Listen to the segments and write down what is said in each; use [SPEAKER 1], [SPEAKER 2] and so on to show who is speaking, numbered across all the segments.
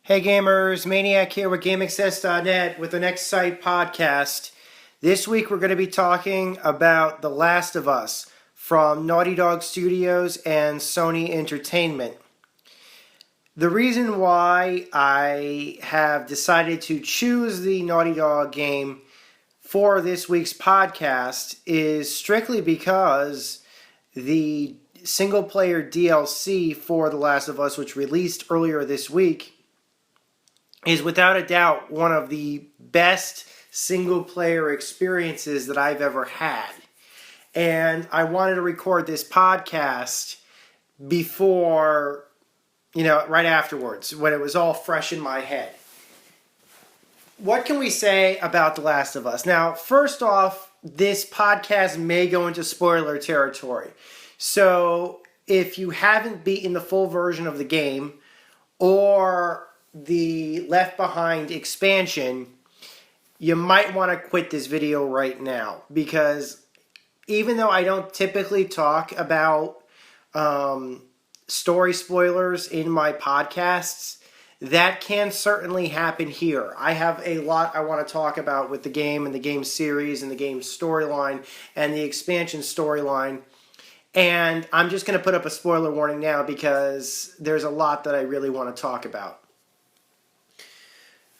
[SPEAKER 1] Hey gamers, Maniac here with GameAccess.net with the Next Site podcast. This week we're going to be talking about The Last of Us from Naughty Dog Studios and Sony Entertainment. The reason why I have decided to choose the Naughty Dog game for this week's podcast is strictly because the single player DLC for The Last of Us, which released earlier this week, is without a doubt one of the best single-player experiences that I've ever had. And I wanted to record this podcast before, right afterwards, when it was all fresh in my head. What can we say about The Last of Us? Now, first off, this podcast may go into spoiler territory. So, if you haven't beaten the full version of the game, or the Left Behind expansion, you might want to quit this video right now, because even though I don't typically talk about story spoilers in my podcasts, that can certainly happen here. I have a lot I want to talk about with the game and the game series and the game storyline and the expansion storyline. And I'm just going to put up a spoiler warning now because there's a lot that I really want to talk about.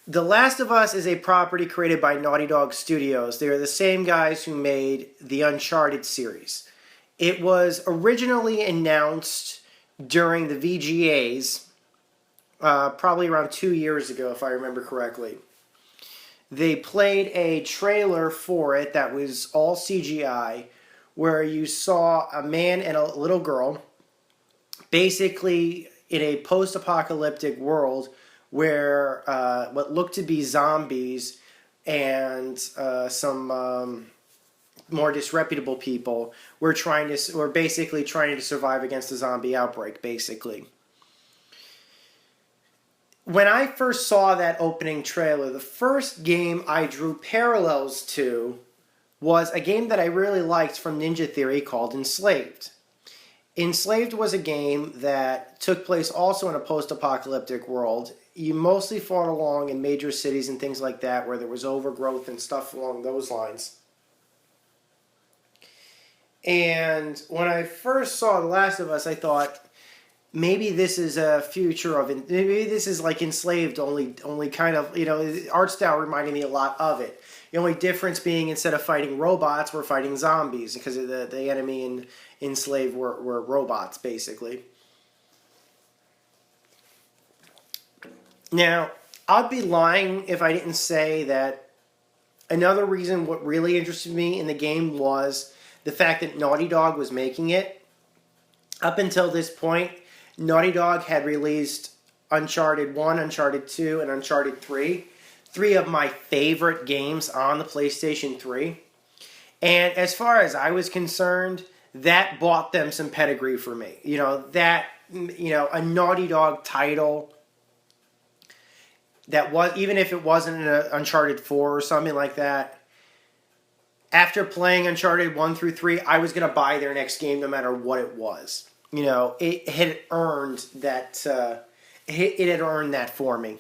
[SPEAKER 1] The Last of Us is a property created by Naughty Dog Studios. They are the same guys who made the Uncharted series. It was originally announced during the VGAs, probably around 2 years ago, if I remember correctly. They played a trailer for it that was all CGI, where you saw a man and a little girl, basically in a post-apocalyptic world, where what looked to be zombies and some more disreputable people were basically trying to survive against the zombie outbreak, basically. When I first saw that opening trailer, the first game I drew parallels to was a game that I really liked from Ninja Theory called Enslaved. Enslaved was a game that took place also in a post-apocalyptic world. You mostly fought along in major cities and things like that where there was overgrowth and stuff along those lines. And when I first saw The Last of Us, I thought, maybe this is a future of it. Maybe this is like Enslaved, only kind of, the art style reminded me a lot of it. The only difference being instead of fighting robots, we're fighting zombies because the enemy in Enslaved were robots, basically. Now, I'd be lying if I didn't say that another reason what really interested me in the game was the fact that Naughty Dog was making it. Up until this point, Naughty Dog had released Uncharted 1, Uncharted 2, and Uncharted 3. Three of my favorite games on the PlayStation 3. And as far as I was concerned, that bought them some pedigree for me. A Naughty Dog title that was, even if it wasn't an Uncharted 4 or something like that, after playing Uncharted 1 through 3, I was going to buy their next game no matter what it was. It had earned that, it had earned that for me.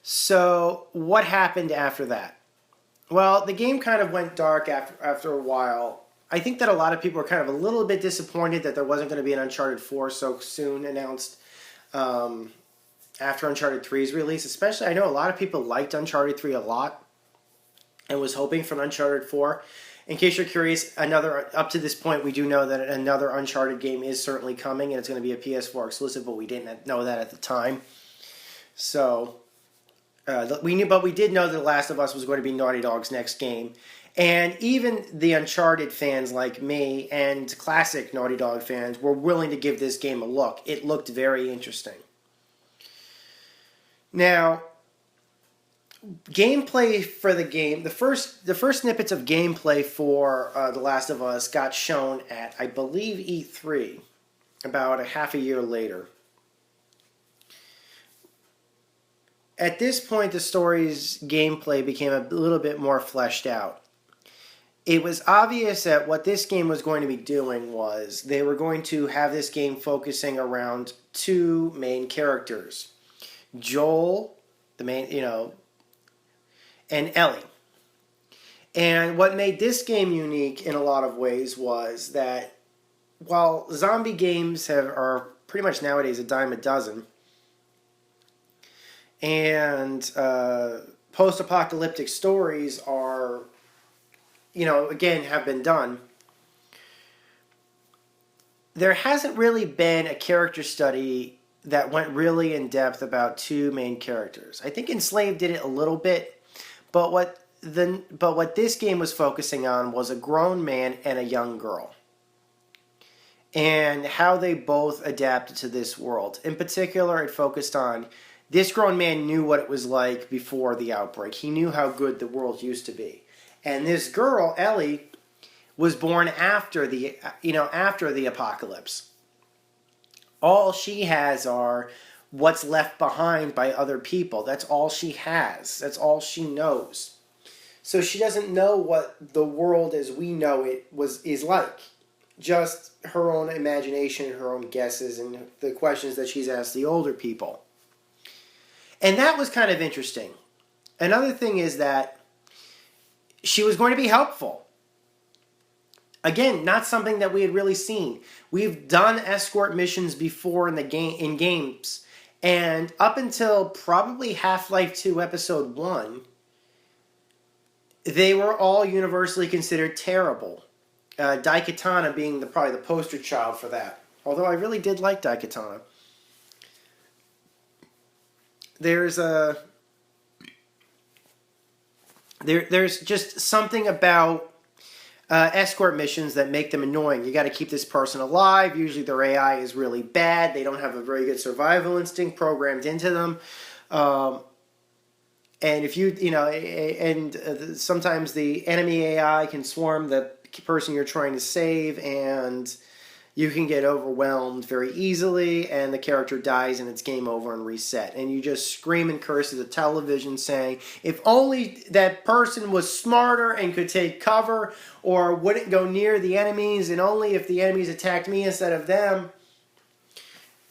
[SPEAKER 1] So, what happened after that? Well, the game kind of went dark after a while. I think that a lot of people were kind of a little bit disappointed that there wasn't going to be an Uncharted 4 so soon announced after Uncharted 3's release. Especially, I know a lot of people liked Uncharted 3 a lot and was hoping for an Uncharted 4. In case you're curious, up to this point, we do know that another Uncharted game is certainly coming, and it's going to be a PS4 exclusive, but we didn't know that at the time. So, we did know that The Last of Us was going to be Naughty Dog's next game. And even the Uncharted fans like me and classic Naughty Dog fans were willing to give this game a look. It looked very interesting. Now, gameplay for the game, the first snippets of gameplay for The Last of Us got shown at, I believe, E3, about a half a year later. At this point, the story's gameplay became a little bit more fleshed out. it was obvious that what this game was going to be doing was they were going to have this game focusing around two main characters. Joel, the main, and Ellie. And what made this game unique in a lot of ways was that while zombie games are pretty much nowadays a dime a dozen, and post-apocalyptic stories are, again, have been done, there hasn't really been a character study that went really in depth about two main characters. I think Enslaved did it a little bit, but what this game was focusing on was a grown man and a young girl, and how they both adapted to this world. In particular, it focused on this grown man knew what it was like before the outbreak. He knew how good the world used to be, and this girl, Ellie, was born after the apocalypse. All she has are what's left behind by other people. That's all she has. That's all she knows. So she doesn't know what the world as we know it is like. Just her own imagination, her own guesses, and the questions that she's asked the older people. And that was kind of interesting. Another thing is that she was going to be helpful. Again, not something that we had really seen. We've done escort missions before in games, and up until probably Half-Life 2 Episode 1, they were all universally considered terrible. Daikatana being probably the poster child for that. Although I really did like Daikatana. There's just something about escort missions that make them annoying. You got to keep this person alive. Usually their AI is really bad. They don't have a very good survival instinct programmed into them. And if sometimes the enemy AI can swarm the person you're trying to save, and you can get overwhelmed very easily, and the character dies, and it's game over and reset. And you just scream and curse at the television saying, if only that person was smarter and could take cover, or wouldn't go near the enemies, and only if the enemies attacked me instead of them,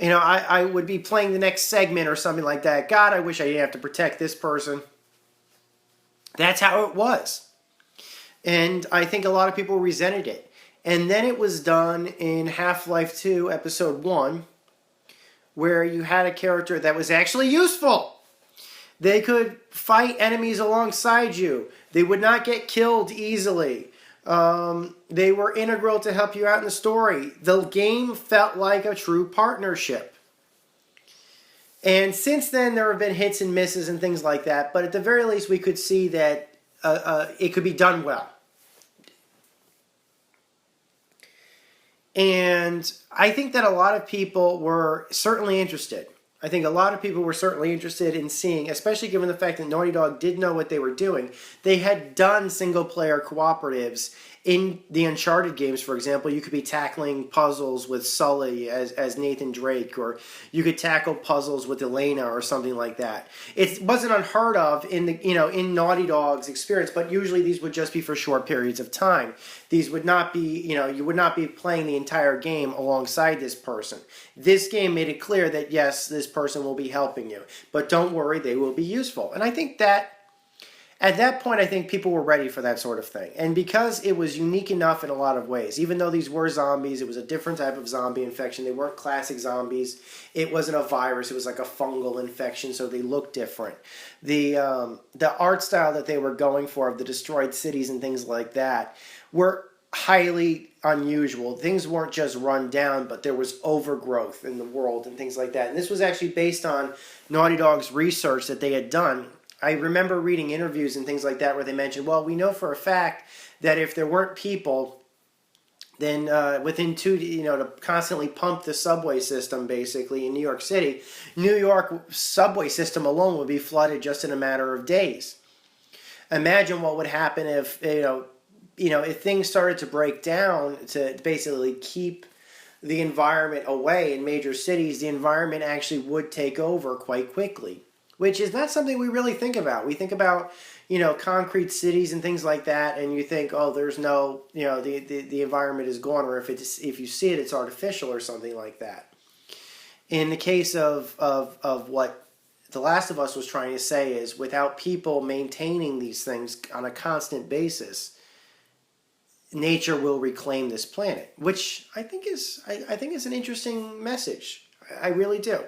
[SPEAKER 1] I would be playing the next segment or something like that. God, I wish I didn't have to protect this person. That's how it was. And I think a lot of people resented it. And then it was done in Half-Life 2 Episode 1, where you had a character that was actually useful. They could fight enemies alongside you. They would not get killed easily. They were integral to help you out in the story. The game felt like a true partnership. And since then, there have been hits and misses and things like that. But at the very least, we could see that it could be done well. And I think that a lot of people were certainly interested. I think a lot of people were certainly interested in seeing, especially given the fact that Naughty Dog did know what they were doing. They had done single-player cooperatives in the Uncharted games, for example. You could be tackling puzzles with Sully as Nathan Drake, or you could tackle puzzles with Elena or something like that. It wasn't unheard of in Naughty Dog's experience, but usually these would just be for short periods of time. These would not be, you would not be playing the entire game alongside this person. This game made it clear that, yes, this person will be helping you, but don't worry, they will be useful. And I think that at that point, I think people were ready for that sort of thing. And because it was unique enough in a lot of ways, even though these were zombies, it was a different type of zombie infection. They weren't classic zombies. It wasn't a virus. It was like a fungal infection, so they looked different. The art style that they were going for of the destroyed cities and things like that were highly unusual. Things weren't just run down, but there was overgrowth in the world and things like that. And this was actually based on Naughty Dog's research that they had done. I remember reading interviews and things like that where they mentioned, well, we know for a fact that if there weren't people, then to constantly pump the subway system, basically, in New York City, New York subway system alone would be flooded just in a matter of days. Imagine what would happen if, if things started to break down to basically keep the environment away in major cities. The environment actually would take over quite quickly. which is not something we really think about. We think about, concrete cities and things like that, and you think, oh, there's no, the environment is gone, or if you see it, it's artificial or something like that. In the case of what The Last of Us was trying to say is, without people maintaining these things on a constant basis, nature will reclaim this planet, which I think is an interesting message. I really do.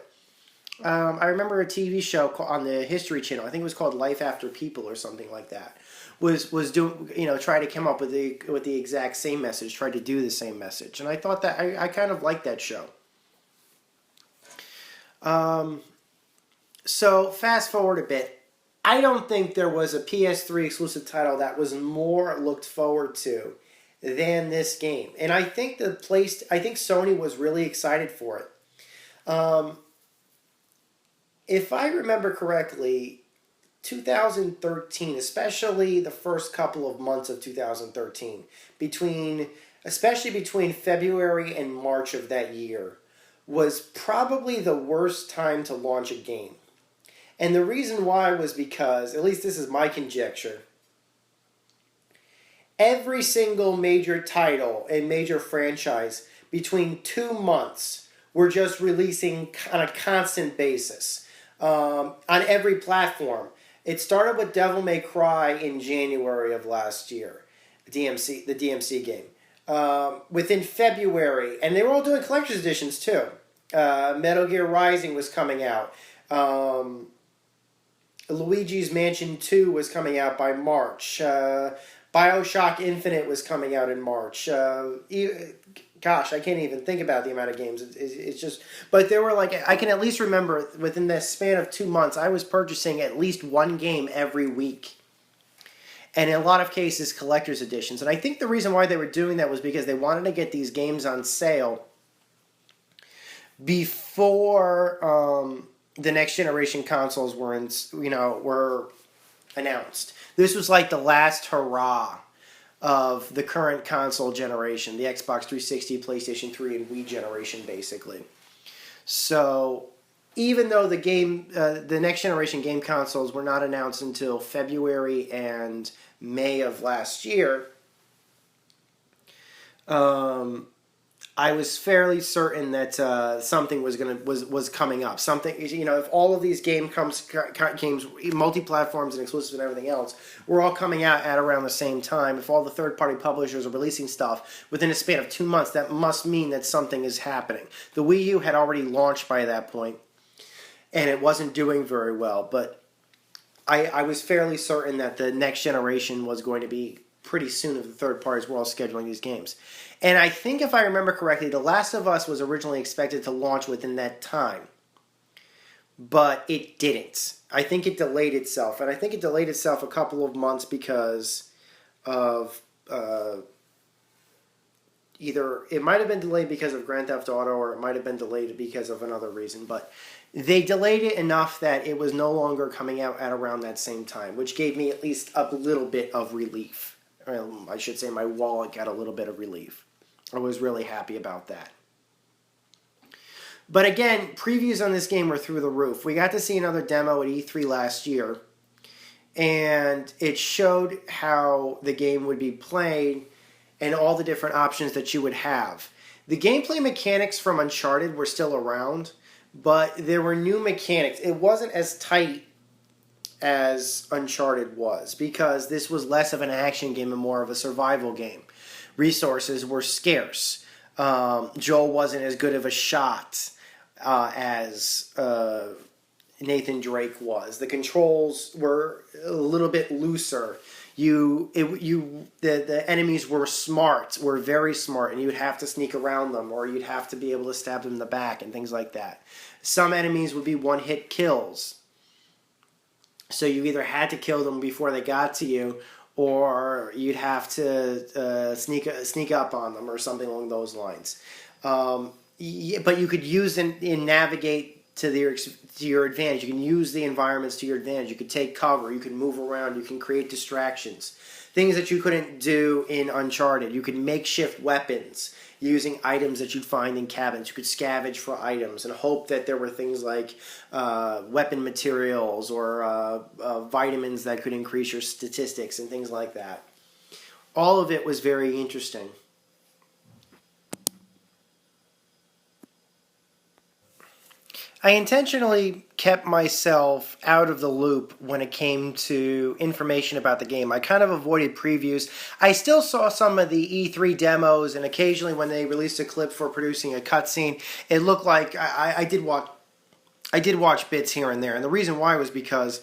[SPEAKER 1] I remember a TV show on the History Channel. I think it was called Life After People or something like that. Was doing, try to come up with the exact same message, tried to do the same message, and I thought that I kind of liked that show. So fast forward a bit. I don't think there was a PS3 exclusive title that was more looked forward to than this game, and I think Sony was really excited for it. If I remember correctly, 2013, especially the first couple of months of 2013, especially between February and March of that year, was probably the worst time to launch a game. And the reason why was because, at least this is my conjecture, every single major title and major franchise between 2 months were just releasing on a constant basis. On every platform. It started with Devil May Cry in January of last year, the DMC game. Within February, and they were all doing collector's editions too. Metal Gear Rising was coming out. Luigi's Mansion 2 was coming out by March. BioShock Infinite was coming out in March. Gosh, I can't even think about the amount of games. It's just... But there were I can at least remember within the span of 2 months, I was purchasing at least one game every week. And in a lot of cases, collector's editions. And I think the reason why they were doing that was because they wanted to get these games on sale before the next generation consoles were announced. This was like the last hurrah of the current console generation, the Xbox 360, PlayStation 3, and Wii generation, basically. So, even though the next generation game consoles were not announced until February and May of last year, I was fairly certain that something was coming up. Something, if all of these games, multi-platforms and exclusives and everything else, were all coming out at around the same time, if all the third-party publishers are releasing stuff within a span of 2 months, that must mean that something is happening. The Wii U had already launched by that point, and it wasn't doing very well. But I was fairly certain that the next generation was going to be pretty soon if the third parties were all scheduling these games. And I think if I remember correctly, The Last of Us was originally expected to launch within that time. But it didn't. I think it delayed itself. And I think it delayed itself a couple of months because of either... It might have been delayed because of Grand Theft Auto, or it might have been delayed because of another reason. But they delayed it enough that it was no longer coming out at around that same time, which gave me at least a little bit of relief. I should say my wallet got a little bit of relief. I was really happy about that. But again, previews on this game were through the roof. We got to see another demo at E3 last year, and it showed how the game would be played and all the different options that you would have. The gameplay mechanics from Uncharted were still around, but there were new mechanics. It wasn't as tight as Uncharted was, because this was less of an action game and more of a survival game. Resources were scarce. Joel wasn't as good of a shot as Nathan Drake was. The controls were a little bit looser. The enemies were very smart, and you would have to sneak around them, or you'd have to be able to stab them in the back and things like that. Some enemies would be one-hit kills. So you either had to kill them before they got to you, or you'd have to sneak up on them, or something along those lines. But you could use and navigate to your advantage. You can use the environments to your advantage. You could take cover. You can move around. You can create distractions. Things that you couldn't do in Uncharted. You could makeshift weapons. using items that you'd find in cabins. You could scavenge for items and hope that there were things like weapon materials or vitamins that could increase your statistics and things like that. All of it was very interesting. I intentionally kept myself out of the loop when it came to information about the game. I kind of avoided previews. I still saw some of the E3 demos, and occasionally when they released a clip for producing a cutscene, it looked like I did watch bits here and there. And the reason why was because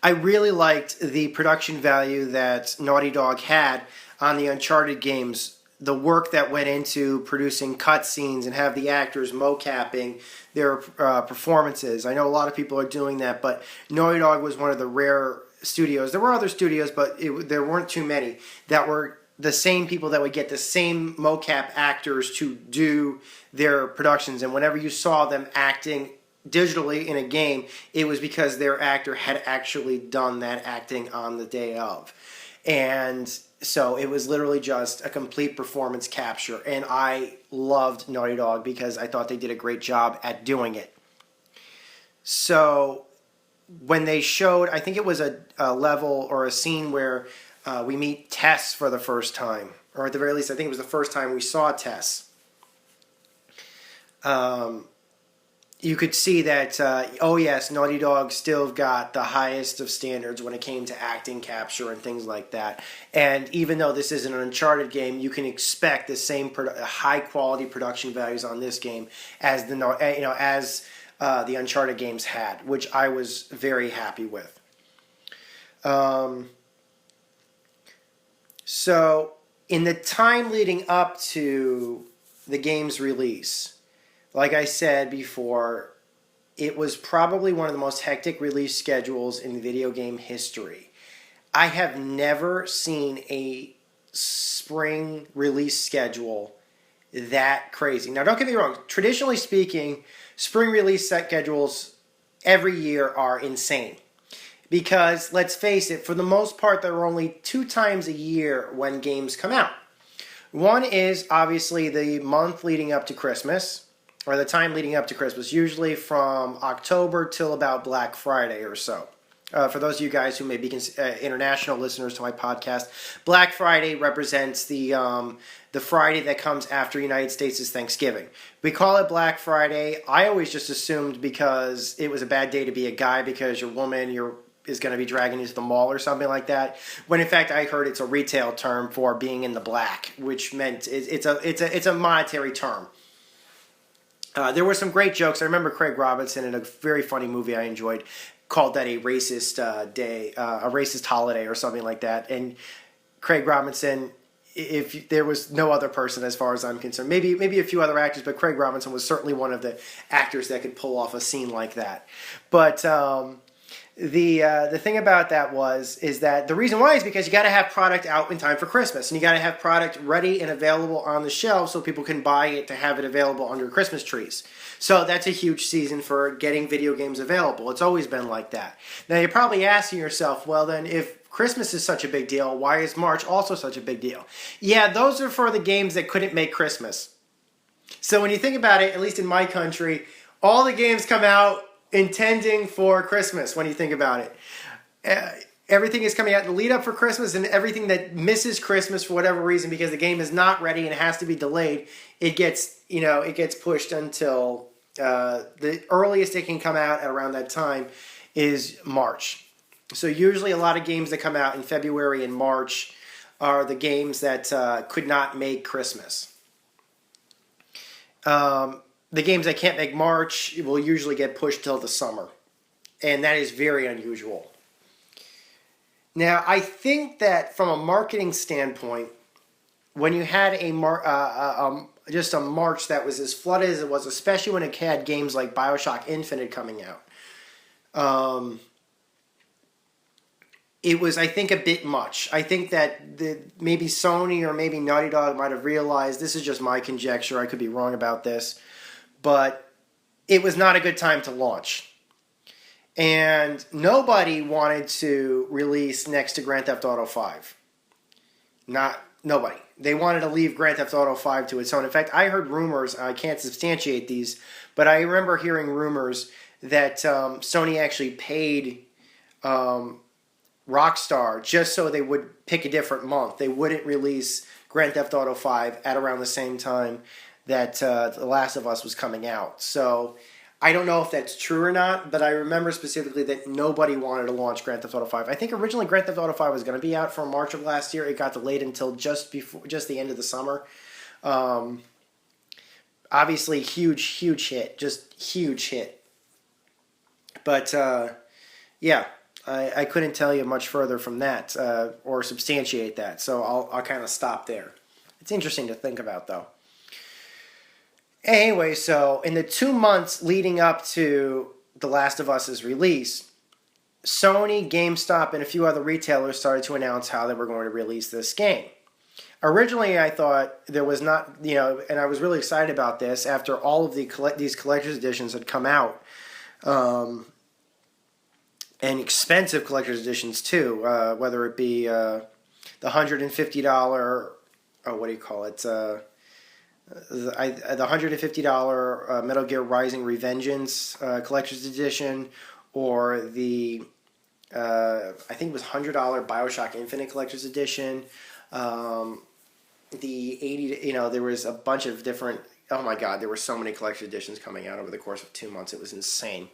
[SPEAKER 1] I really liked the production value that Naughty Dog had on the Uncharted games. The work that went into producing cutscenes and have the actors mocapping their performances. I know a lot of people are doing that, but Naughty Dog was one of the rare studios. There were other studios, but there weren't too many that were the same people that would get the same mocap actors to do their productions. And whenever you saw them acting digitally in a game, it was because their actor had actually done that acting on the day of. And so it was literally just a complete performance capture. And I loved Naughty Dog because I thought they did a great job at doing it. So when they showed, I think it was a level or a scene where we meet Tess for the first time. Or at the very least, I think it was the first time we saw Tess. You could see that, oh yes, Naughty Dog still got the highest of standards when it came to acting capture and things like that. And even though this isn't an Uncharted game, you can expect the same high quality production values on this game as the Uncharted games had, which I was very happy with. So in the time leading up to the game's release, like I said before, it was probably one of the most hectic release schedules in video game history. I have never seen a spring release schedule that crazy. Now, don't get me wrong. Traditionally speaking, spring release schedules every year are insane. Because, let's face it, for the most part, there are only 2 times a year when games come out. One is, obviously, the month leading up to Christmas, or the time leading up to Christmas, usually from October till about Black Friday or so. For those of you guys who may be international listeners to my podcast, Black Friday represents the Friday that comes after United States' Thanksgiving. We call it Black Friday. I always just assumed because it was a bad day to be a guy because your woman is going to be dragging you to the mall or something like that. When in fact I heard it's a retail term for being in the black, which meant it's a monetary term. There were some great jokes. I remember Craig Robinson in a very funny movie I enjoyed called that a racist day, a racist holiday or something like that. And Craig Robinson, if there was no other person as far as I'm concerned, maybe a few other actors, but Craig Robinson was certainly one of the actors that could pull off a scene like that. But the thing about that is that the reason why is because you got to have product out in time for Christmas, and you got to have product ready and available on the shelf so people can buy it to have it available under Christmas trees. So that's a huge season for getting video games available. It's always been like that. Now you're probably asking yourself, well then, if Christmas is such a big deal, why is March also such a big deal? Yeah, those are for the games that couldn't make Christmas. So when you think about it, at least in my country, all the games come out intending for Christmas. When you think about it, everything is coming out in the lead up for Christmas, and everything that misses Christmas for whatever reason because the game is not ready and it has to be delayed, it gets pushed until the earliest it can come out at around that time is March. So usually a lot of games that come out in February and March are the games that could not make Christmas. The games that can't make March will usually get pushed till the summer. And that is very unusual. Now, I think that from a marketing standpoint, when you had just a March that was as flooded as it was, especially when it had games like BioShock Infinite coming out, it was, I think, a bit much. I think that maybe Sony or maybe Naughty Dog might have realized, this is just my conjecture, I could be wrong about this, but it was not a good time to launch. And nobody wanted to release next to Grand Theft Auto 5. Not Nobody. They wanted to leave Grand Theft Auto 5 to its own. In fact, I heard rumors, I can't substantiate these, but I remember hearing rumors that Sony actually paid Rockstar just so they would pick a different month. They wouldn't release Grand Theft Auto 5 at around the same time that The Last of Us was coming out. So I don't know if that's true or not, but I remember specifically that nobody wanted to launch Grand Theft Auto 5. I think originally Grand Theft Auto 5 was going to be out for March of last year. It got delayed until just the end of the summer. Obviously, huge hit. Just huge hit. But, yeah, I couldn't tell you much further from that or substantiate that. So I'll kind of stop there. It's interesting to think about, though. Anyway, so in the 2 months leading up to The Last of Us's release, Sony, GameStop, and a few other retailers started to announce how they were going to release this game. Originally, I thought there was not, and I was really excited about this after all of these collector's editions had come out, and expensive collector's editions too, whether it be the $150, what do you call it? The $150 Metal Gear Rising Revengeance collector's edition, or the I think it was $100 BioShock Infinite collector's edition. The 80, there was a bunch of different. Oh my God, there were so many collector's editions coming out over the course of 2 months. It was insane.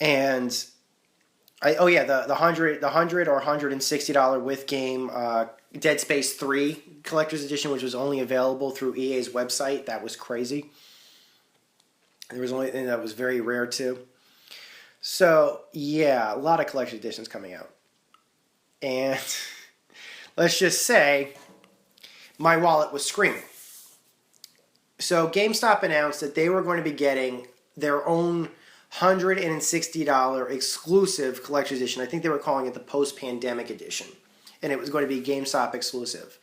[SPEAKER 1] And the $100 or $160 with game Dead Space 3 collector's edition, which was only available through EA's website. That was crazy. There was only, and that was very rare too. So yeah, a lot of collector's editions coming out. And let's just say my wallet was screaming. So GameStop announced that they were going to be getting their own $160 exclusive collector's edition. I think they were calling it the post-pandemic edition. And it was going to be GameStop exclusive.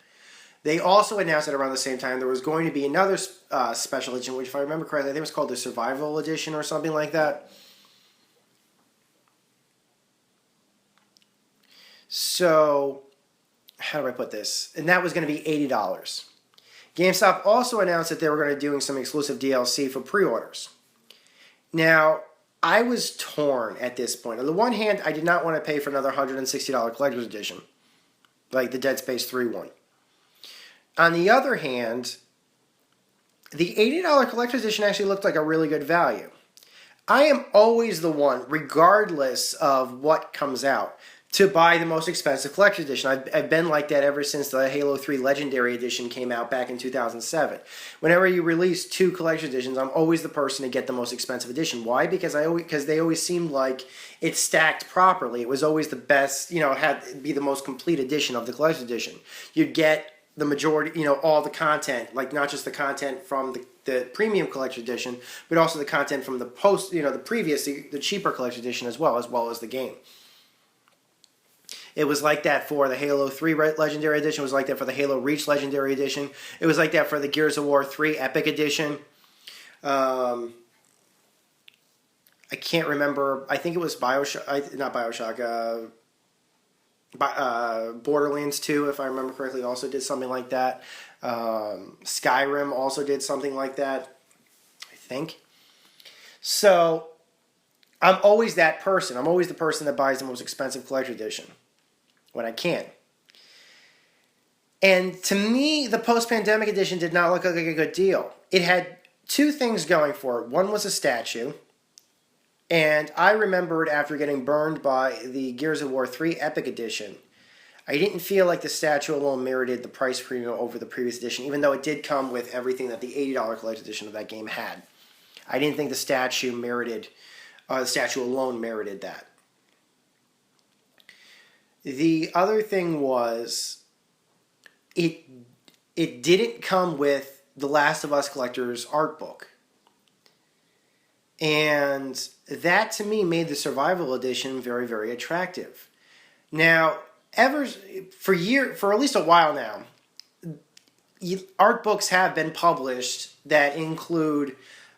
[SPEAKER 1] They also announced that around the same time there was going to be another special edition, which if I remember correctly, I think it was called the Survival Edition or something like that. So, how do I put this? And that was going to be $80. GameStop also announced that they were going to be doing some exclusive DLC for pre-orders. Now, I was torn at this point. On the one hand, I did not want to pay for another $160 collector's edition, like the Dead Space 3 one. On the other hand, the $80 collector's edition actually looked like a really good value. I am always the one, regardless of what comes out, to buy the most expensive collector's edition. I've been like that ever since the Halo 3 Legendary Edition came out back in 2007. Whenever you release 2 collector's editions, I'm always the person to get the most expensive edition. Why? Because they always seemed like it stacked properly. It was always the best, had to be the most complete edition of the collector's edition. You'd get the majority, all the content, like not just the content from the premium collector's edition, but also the content from the the cheaper collector's edition as well as the game. It was like that for the Halo 3 Legendary Edition. It was like that for the Halo Reach Legendary Edition. It was like that for the Gears of War 3 Epic Edition. I can't remember. I think it was Borderlands 2, if I remember correctly, also did something like that. Skyrim also did something like that, I think. So, I'm always that person. I'm always the person that buys the most expensive collector's edition when I can. And to me, the post-pandemic edition did not look like a good deal. It had 2 things going for it. One was a statue, and I remembered after getting burned by the Gears of War 3 Epic Edition, I didn't feel like the statue alone merited the price premium over the previous edition, even though it did come with everything that the $80 collector's edition of that game had. I didn't think the statue alone merited that. The other thing was, it didn't come with The Last of Us Collector's art book. And that, to me, made the Survival Edition very, very attractive. Now, for at least a while now, art books have been published that include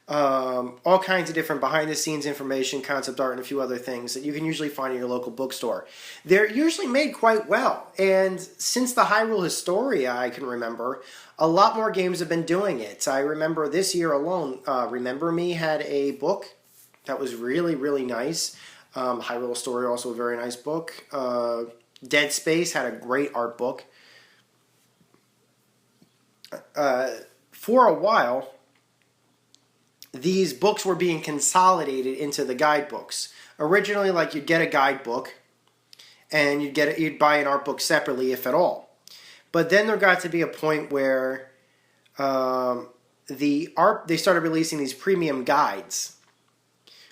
[SPEAKER 1] all kinds of different behind-the-scenes information, concept art, and a few other things that you can usually find in your local bookstore. They're usually made quite well, and since the Hyrule Historia, I can remember, a lot more games have been doing it. I remember this year alone, Remember Me had a book that was really, really nice. Hyrule Historia, also a very nice book. Dead Space had a great art book. For a while, these books were being consolidated into the guidebooks. Originally, like, you'd get a guidebook, and you'd buy an art book separately, if at all. But then there got to be a point where they started releasing these premium guides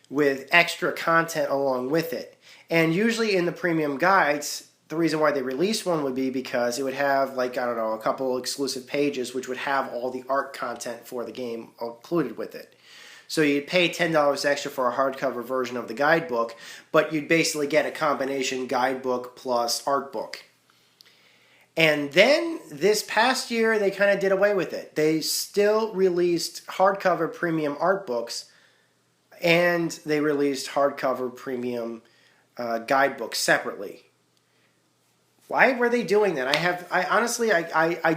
[SPEAKER 1] with extra content along with it. And usually in the premium guides, the reason why they released one would be because it would have, like, I don't know, a couple exclusive pages which would have all the art content for the game included with it. So you'd pay $10 extra for a hardcover version of the guidebook, but you'd basically get a combination guidebook plus art book. And then this past year, they kind of did away with it. They still released hardcover premium art books, and they released hardcover premium guidebooks separately. Why were they doing that? I honestly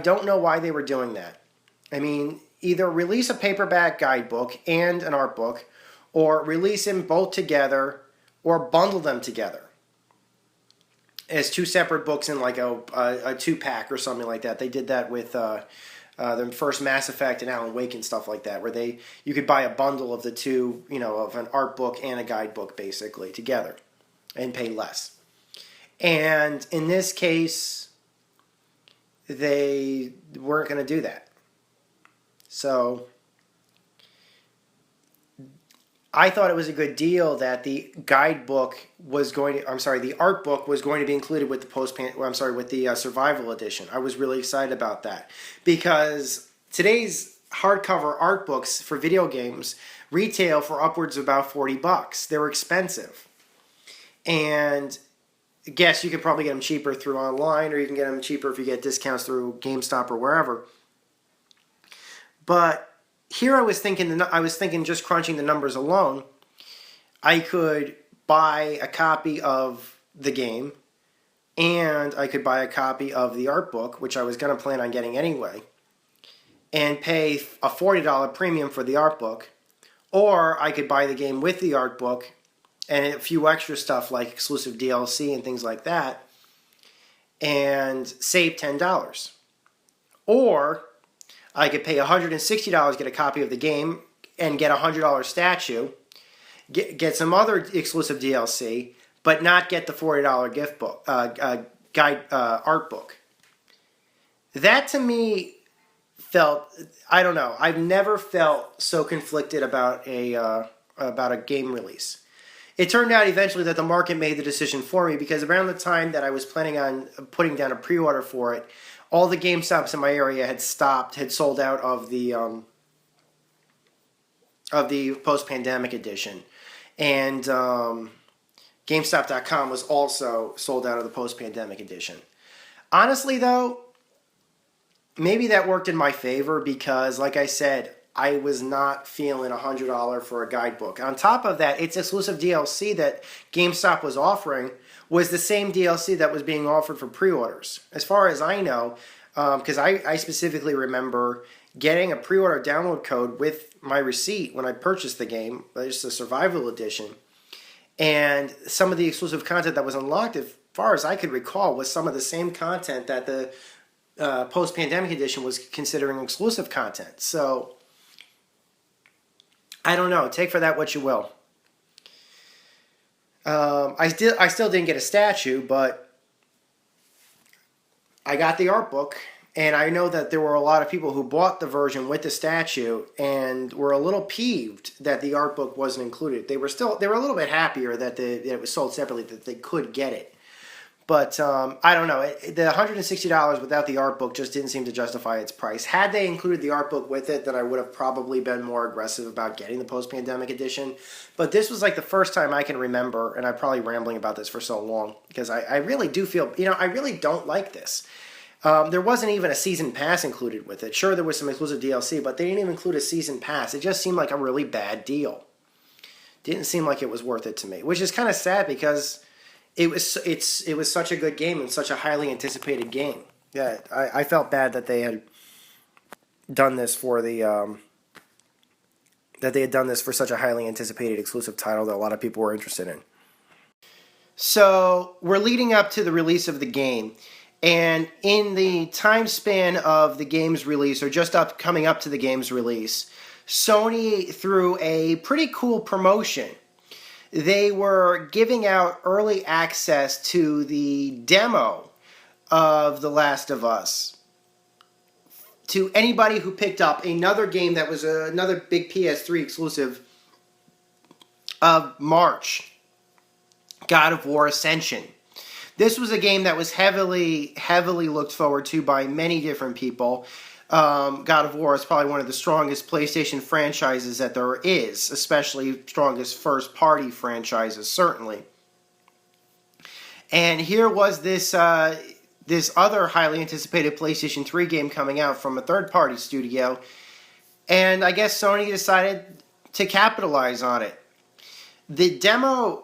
[SPEAKER 1] don't know why they were doing that. I mean, either release a paperback guidebook and an art book, or release them both together, or bundle them together as two separate books in like a two-pack or something like that. They did that with the first Mass Effect and Alan Wake and stuff like that, where you could buy a bundle of the two, of an art book and a guidebook basically together and pay less. And in this case, they weren't going to do that. So I thought it was a good deal that the art book was going to be included with the Survival Edition. I was really excited about that because today's hardcover art books for video games retail for upwards of about $40. They're expensive. And I guess you could probably get them cheaper through online, or you can get them cheaper if you get discounts through GameStop or wherever. But here I was thinking just crunching the numbers alone, I could buy a copy of the game, and I could buy a copy of the art book, which I was going to plan on getting anyway, and pay a $40 premium for the art book, or I could buy the game with the art book and a few extra stuff like exclusive DLC and things like that, and save $10. Or I could pay $160, get a copy of the game, and get a $100 statue, get some other exclusive DLC, but not get the $40 gift book, art book. That to me felt, I don't know, I've never felt so conflicted about a game release. It turned out eventually that the market made the decision for me, because around the time that I was planning on putting down a pre-order for it, all the GameStops in my area had sold out of the post-pandemic edition. And GameStop.com was also sold out of the post-pandemic edition. Honestly, though, maybe that worked in my favor because, like I said, I was not feeling $100 for a guidebook. On top of that, its exclusive DLC that GameStop was offering was the same DLC that was being offered for pre-orders. As far as I know, because I specifically remember getting a pre-order download code with my receipt when I purchased the game. It's the Survival Edition. And some of the exclusive content that was unlocked, as far as I could recall, was some of the same content that the post-pandemic edition was considering exclusive content. So I don't know. Take for that what you will. I still didn't get a statue, but I got the art book, and I know that there were a lot of people who bought the version with the statue and were a little peeved that the art book wasn't included. They were a little bit happier that it was sold separately, that they could get it. But I don't know. The $160 without the art book just didn't seem to justify its price. Had they included the art book with it, then I would have probably been more aggressive about getting the post-pandemic edition. But this was like the first time I can remember, and I'm probably rambling about this for so long, because I really do feel, I really don't like this. There wasn't even a season pass included with it. Sure, there was some exclusive DLC, but they didn't even include a season pass. It just seemed like a really bad deal. Didn't seem like it was worth it to me, which is kind of sad because it was such a good game and such a highly anticipated game. Yeah, I felt bad that they had done this for such a highly anticipated exclusive title that a lot of people were interested in. So we're leading up to the release of the game, and in the time span of the game's release, or just coming up to the game's release, Sony threw a pretty cool promotion. They were giving out early access to the demo of The Last of Us to anybody who picked up another game that was another big PS3 exclusive of March, God of War Ascension. This was a game that was heavily looked forward to by many different people. God of War is probably one of the strongest PlayStation franchises that there is, especially strongest first-party franchises, certainly. And here was this other highly anticipated PlayStation 3 game coming out from a third-party studio, and I guess Sony decided to capitalize on it. The demo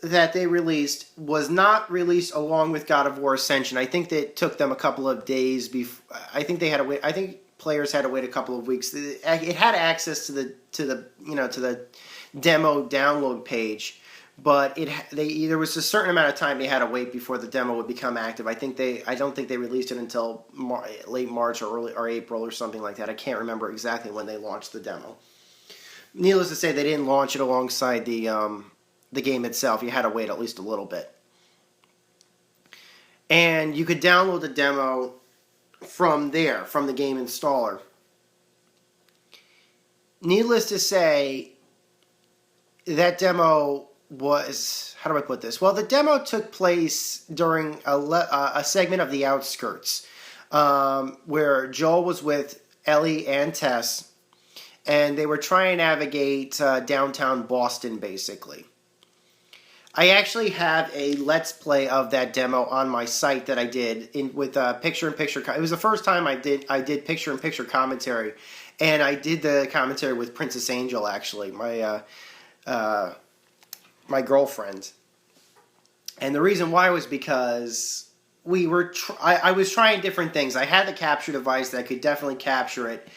[SPEAKER 1] that they released was not released along with God of War Ascension. I think that it took them a couple of days before. I think they had to wait. I think players had to wait a couple of weeks. It had access to the demo download page, but there was a certain amount of time they had to wait before the demo would become active. I don't think they released it until late March or April or something like that. I can't remember exactly when they launched the demo. Needless to say, they didn't launch it alongside the game itself. You had to wait at least a little bit. And you could download the demo from there, from the game installer. Needless to say, that demo was... How do I put this? Well, the demo took place during a segment of The Outskirts, where Joel was with Ellie and Tess, and they were trying to navigate downtown Boston, basically. I actually have a Let's Play of that demo on my site that I did with picture-in-picture. It was the first time I did picture-in-picture commentary, and I did the commentary with Princess Angel, actually, my girlfriend. And the reason why was because I was trying different things. I had the capture device that could definitely capture it,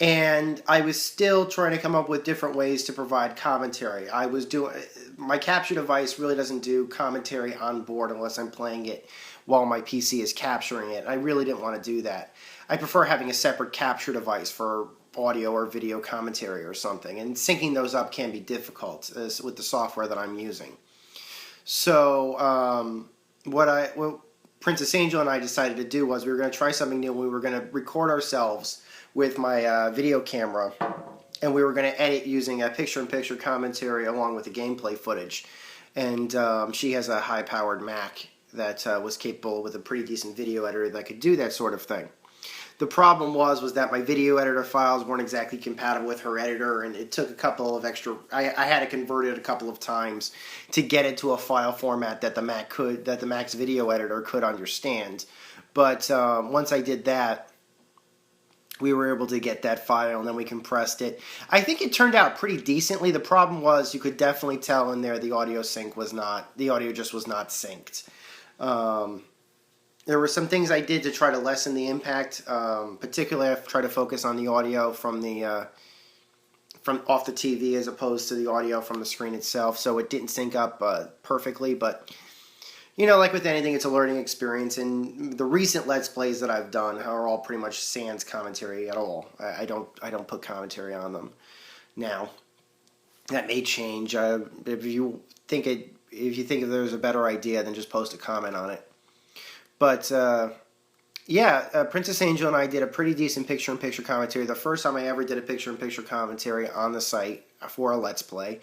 [SPEAKER 1] and I was still trying to come up with different ways to provide commentary. My capture device really doesn't do commentary on board unless I'm playing it while my PC is capturing it. I really didn't want to do that. I prefer having a separate capture device for audio or video commentary or something, and syncing those up can be difficult with the software that I'm using. So what Princess Angel and I decided to do was we were going to try something new. We were going to record ourselves with my video camera, and we were going to edit using a picture-in-picture commentary along with the gameplay footage. And she has a high-powered Mac that was capable with a pretty decent video editor that could do that sort of thing. The problem was that my video editor files weren't exactly compatible with her editor, and it took a couple of extra... I had to convert it a couple of times to get it to a file format that the Mac's video editor could understand. But once I did that, we were able to get that file, and then we compressed it. I think it turned out pretty decently. The problem was you could definitely tell in there the audio just was not synced. There were some things I did to try to lessen the impact. Particularly, I tried to focus on the audio from off the TV as opposed to the audio from the screen itself, so it didn't sync up perfectly. But like with anything, it's a learning experience. And the recent Let's Plays that I've done are all pretty much sans commentary at all. I don't put commentary on them now. That may change. If you think there's a better idea, then just post a comment on it. But, Princess Angel and I did a pretty decent picture-in-picture commentary. The first time I ever did a picture-in-picture commentary on the site for a Let's Play.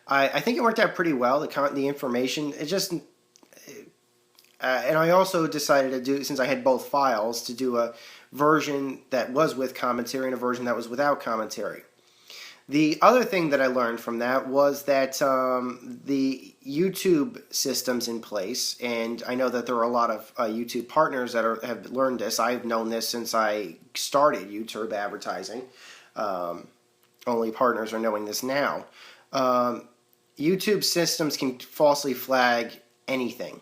[SPEAKER 1] I think it worked out pretty well. The information, it just... and I also decided to do, since I had both files, to do a version that was with commentary and a version that was without commentary. The other thing that I learned from that was that the YouTube system's in place, and I know that there are a lot of YouTube partners that have learned this. I've known this since I started YouTube advertising. Only partners are knowing this now. YouTube systems can falsely flag anything.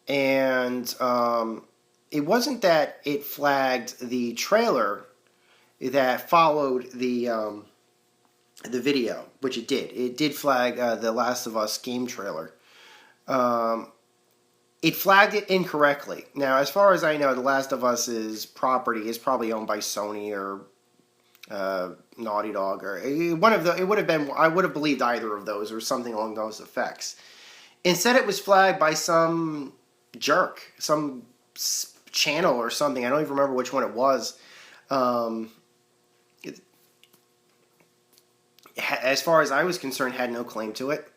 [SPEAKER 1] And it wasn't that it flagged the trailer that followed the video, which it did. It did flag the Last of Us game trailer. It flagged it incorrectly. Now, as far as I know, the Last of Us's property is probably owned by Sony or Naughty Dog, or one of the. It would have been. I would have believed either of those, or something along those effects. Instead, it was flagged by some jerk, some channel or something. I don't even remember which one it was. As far as I was concerned, had no claim to it.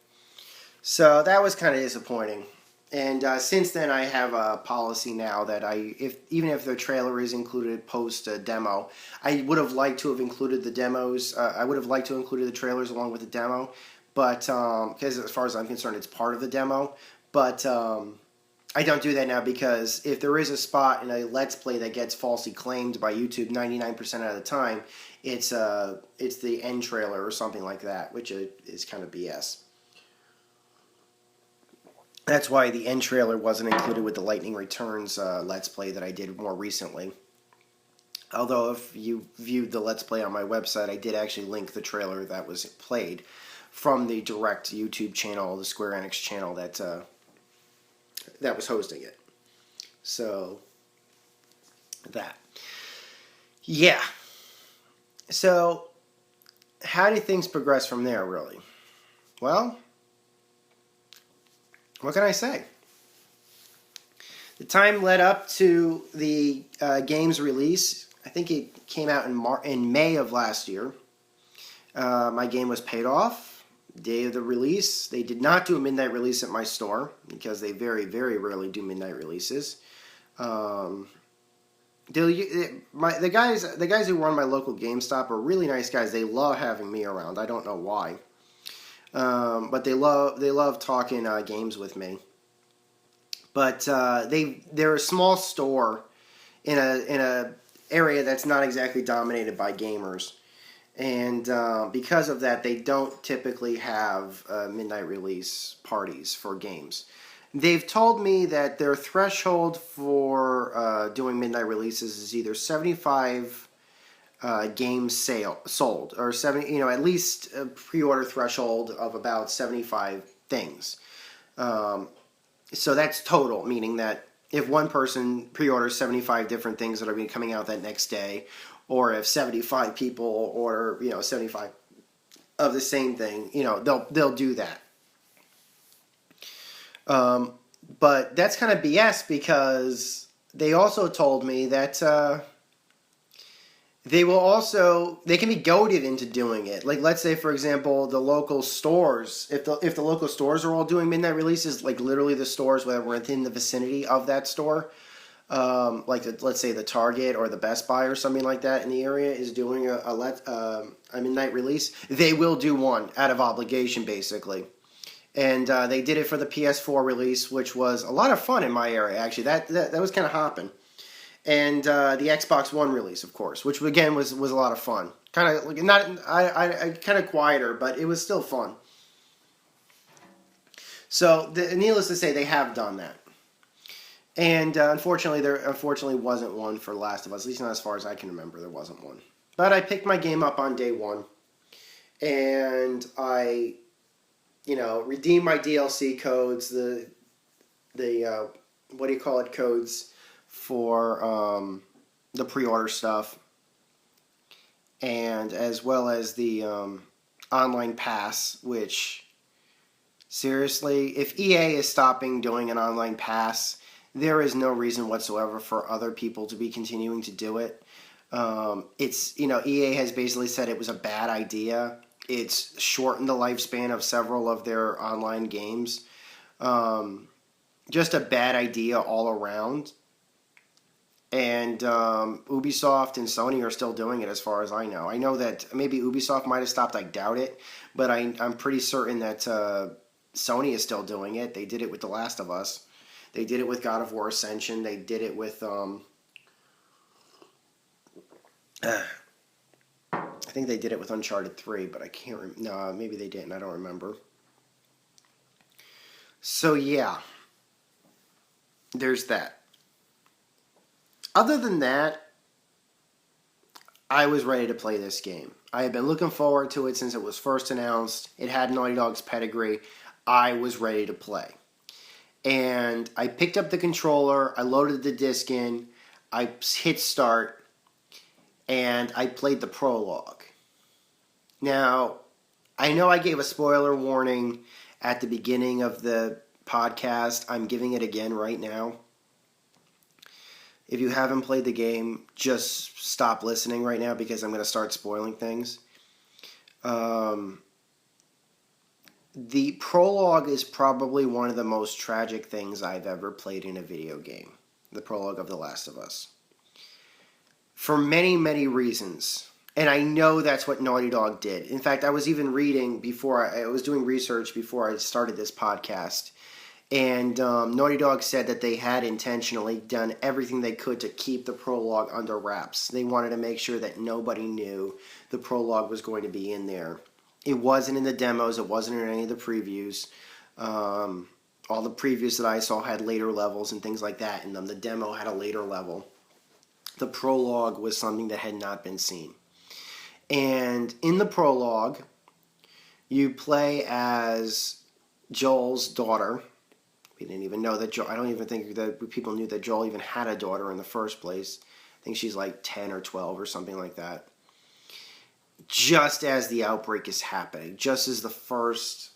[SPEAKER 1] So that was kind of disappointing. And since then, I have a policy now that even if the trailer is included post a demo, I would have liked to have included the demos. I would have liked to have included the trailers along with the demo, but because as far as I'm concerned, it's part of the demo. But I don't do that now because if there is a spot in a Let's Play that gets falsely claimed by YouTube 99% of the time, it's the end trailer or something like that, which is kind of BS. That's why the end trailer wasn't included with the Lightning Returns Let's Play that I did more recently. Although if you viewed the Let's Play on my website, I did actually link the trailer that was played from the direct YouTube channel, the Square Enix channel that was hosting it. So, that. Yeah. So, how did things progress from there, really? Well, what can I say? The time led up to the game's release. I think it came out in May of last year. My game was paid off. Day of the release. They did not do a midnight release at my store because they very, very rarely do midnight releases. The guys who run my local GameStop are really nice guys. They love having me around. I don't know why. But they love talking games with me. But they're a small store in a area that's not exactly dominated by gamers, and because of that, they don't typically have midnight release parties for games. They've told me that their threshold for doing midnight releases is either 75. Games sold, or at least a pre-order threshold of about 75 things. So that's total, meaning that if one person pre-orders 75 different things that are going to be coming out that next day, or if 75 people order, 75 of the same thing, they'll do that. But that's kind of BS because they also told me that they can be goaded into doing it. Like, let's say, for example, the local stores, if the local stores are all doing midnight releases, like literally the stores that were within the vicinity of that store, let's say the Target or the Best Buy or something like that in the area is doing a midnight release, they will do one out of obligation, basically. And they did it for the PS4 release, which was a lot of fun in my area, actually. That was kind of hopping. And the Xbox One release, of course, which again was a lot of fun. Kind of like kind of quieter, but it was still fun. So, needless to say, they have done that. And unfortunately, there wasn't one for Last of Us. At least not as far as I can remember, there wasn't one. But I picked my game up on day one, and I, redeemed my DLC codes, the codes for the pre-order stuff, and as well as the online pass, which, seriously, if EA is stopping doing an online pass, there is no reason whatsoever for other people to be continuing to do it. EA has basically said it was a bad idea. It's shortened the lifespan of several of their online games. Just a bad idea all around. And Ubisoft and Sony are still doing it as far as I know. I know that maybe Ubisoft might have stopped. I doubt it. But I'm pretty certain that Sony is still doing it. They did it with The Last of Us. They did it with God of War Ascension. They did it with... I think they did it with Uncharted 3, but I can't... No, maybe they didn't. I don't remember. So, yeah. There's that. Other than that, I was ready to play this game. I had been looking forward to it since it was first announced. It had Naughty Dog's pedigree. I was ready to play. And I picked up the controller, I loaded the disc in, I hit start, and I played the prologue. Now, I know I gave a spoiler warning at the beginning of the podcast. I'm giving it again right now. If you haven't played the game, just stop listening right now because I'm going to start spoiling things. The prologue is probably one of the most tragic things I've ever played in a video game. The prologue of The Last of Us. For many, many reasons. And I know that's what Naughty Dog did. In fact, I was even reading before, I was doing research before I started this podcast. And Naughty Dog said that they had intentionally done everything they could to keep the prologue under wraps. They wanted to make sure that nobody knew the prologue was going to be in there. It wasn't in the demos. It wasn't in any of the previews. All the previews that I saw had later levels and things like that in them. The demo had a later level. The prologue was something that had not been seen. And in the prologue, you play as Joel's daughter. We didn't even know that Joel... I don't even think that people knew that Joel even had a daughter in the first place. I think she's like 10 or 12 or something like that. Just as the outbreak is happening. Just as the first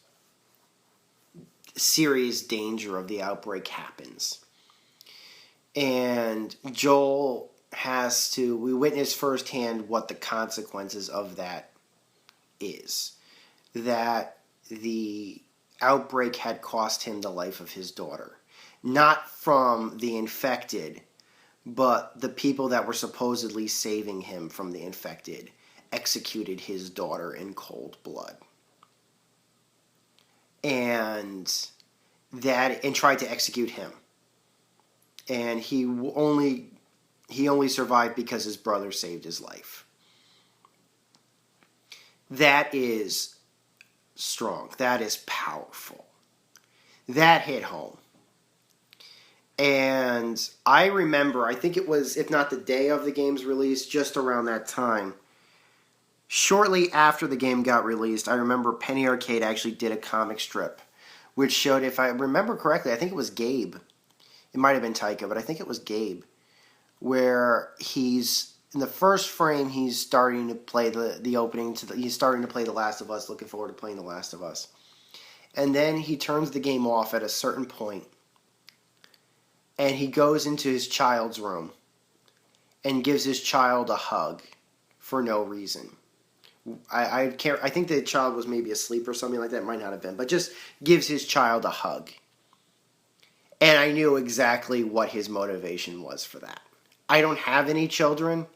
[SPEAKER 1] serious danger of the outbreak happens. And Joel has to... We witness firsthand what the consequences of that is. That the outbreak had cost him the life of his daughter. Not from the infected, but the people that were supposedly saving him from the infected executed his daughter in cold blood. And tried to execute him. And he only survived because his brother saved his life. That is strong. That is powerful. That hit home. And I remember, I think it was, if not the day of the game's release, just around that time. Shortly after the game got released, I remember Penny Arcade actually did a comic strip, which showed, if I remember correctly, I think it was Gabe. It might have been Taika, but I think it was Gabe. Where he's, in the first frame, he's starting to play the opening, he's starting to play The Last of Us, looking forward to playing The Last of Us. And then he turns the game off at a certain point, and he goes into his child's room and gives his child a hug for no reason. I think the child was maybe asleep or something like that. It might not have been, but just gives his child a hug. And I knew exactly what his motivation was for that. I don't have any children,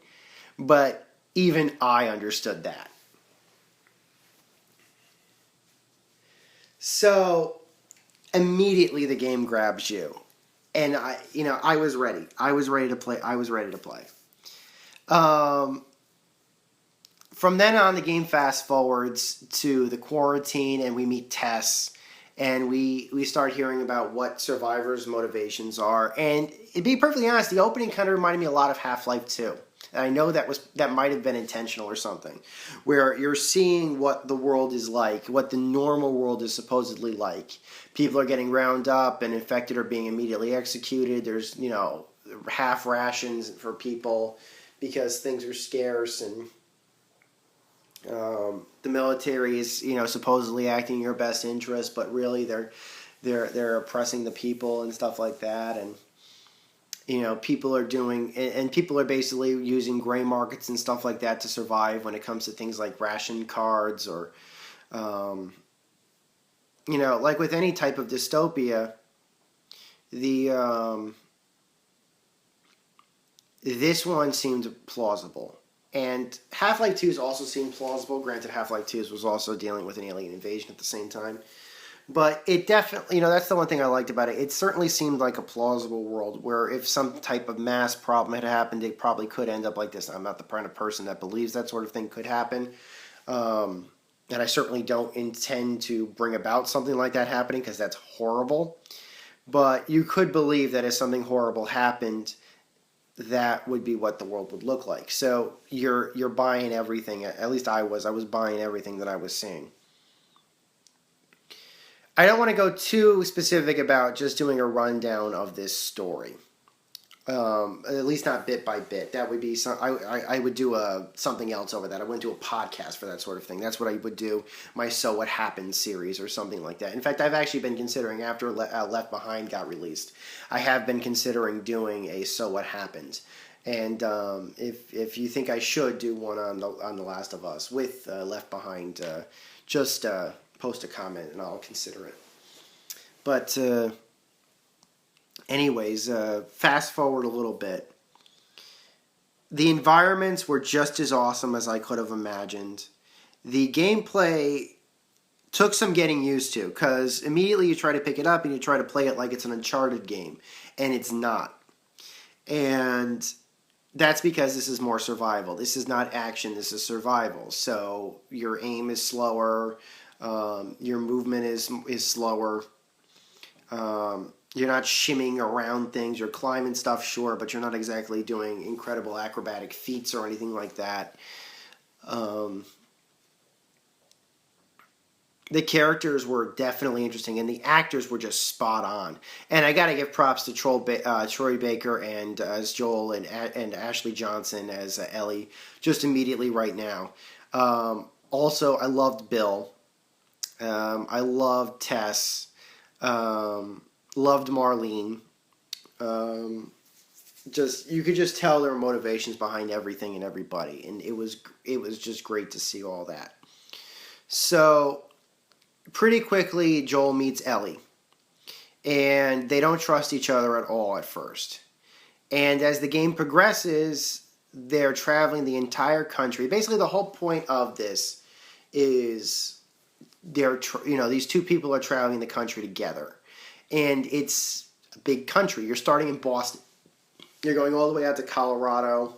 [SPEAKER 1] but even I understood that. So immediately the game grabs you. And I was ready. I was ready to play. From then on, the game fast forwards to the quarantine, and we meet Tess, and we start hearing about what survivors' motivations are. And to be perfectly honest, the opening kind of reminded me a lot of Half-Life 2. And I know that might have been intentional or something, where you're seeing what the world is like, what the normal world is supposedly like. People are getting round up, and infected are being immediately executed. There's, half rations for people because things are scarce, and the military is, supposedly acting in your best interest, but really they're oppressing the people and stuff like that. And people are basically using gray markets and stuff like that to survive when it comes to things like ration cards or, like with any type of dystopia, this one seemed plausible. And Half-Life 2's also seemed plausible. Granted, Half-Life 2 was also dealing with an alien invasion at the same time. But it definitely, that's the one thing I liked about it. It certainly seemed like a plausible world where if some type of mass problem had happened, it probably could end up like this. I'm not the kind of person that believes that sort of thing could happen. And I certainly don't intend to bring about something like that happening because that's horrible. But you could believe that if something horrible happened, that would be what the world would look like. So you're buying everything. At least I was buying everything that I was seeing. I don't want to go too specific about just doing a rundown of this story. At least not bit by bit. That would be I would do something else over that. I wouldn't do a podcast for that sort of thing. That's what I would do, my So What Happened series or something like that. In fact, I've actually been considering, after Left Behind got released, I have been considering doing a So What Happened. And if you think I should do one on The Last of Us with Left Behind, just post a comment and I'll consider it. But anyways, fast forward a little bit. The environments were just as awesome as I could have imagined. The gameplay took some getting used to, because immediately you try to pick it up and you try to play it like it's an Uncharted game, and it's not. And that's because this is more survival. This is not action, this is survival. So your aim is slower, your movement is slower. You're not shimming around things. You're climbing stuff, sure, but you're not exactly doing incredible acrobatic feats or anything like that. The characters were definitely interesting, and the actors were just spot on. And I got to give props to Troy Baker and as Joel and Ashley Johnson as Ellie, just immediately right now. Also, I loved Bill. I loved Tess. Loved Marlene. You could just tell there were motivations behind everything and everybody, and it was just great to see all that. So pretty quickly, Joel meets Ellie, and they don't trust each other at all at first. And as the game progresses, they're traveling the entire country. Basically, the whole point of this is these two people are traveling the country together. And it's a big country. You're starting in Boston. You're going all the way out to Colorado,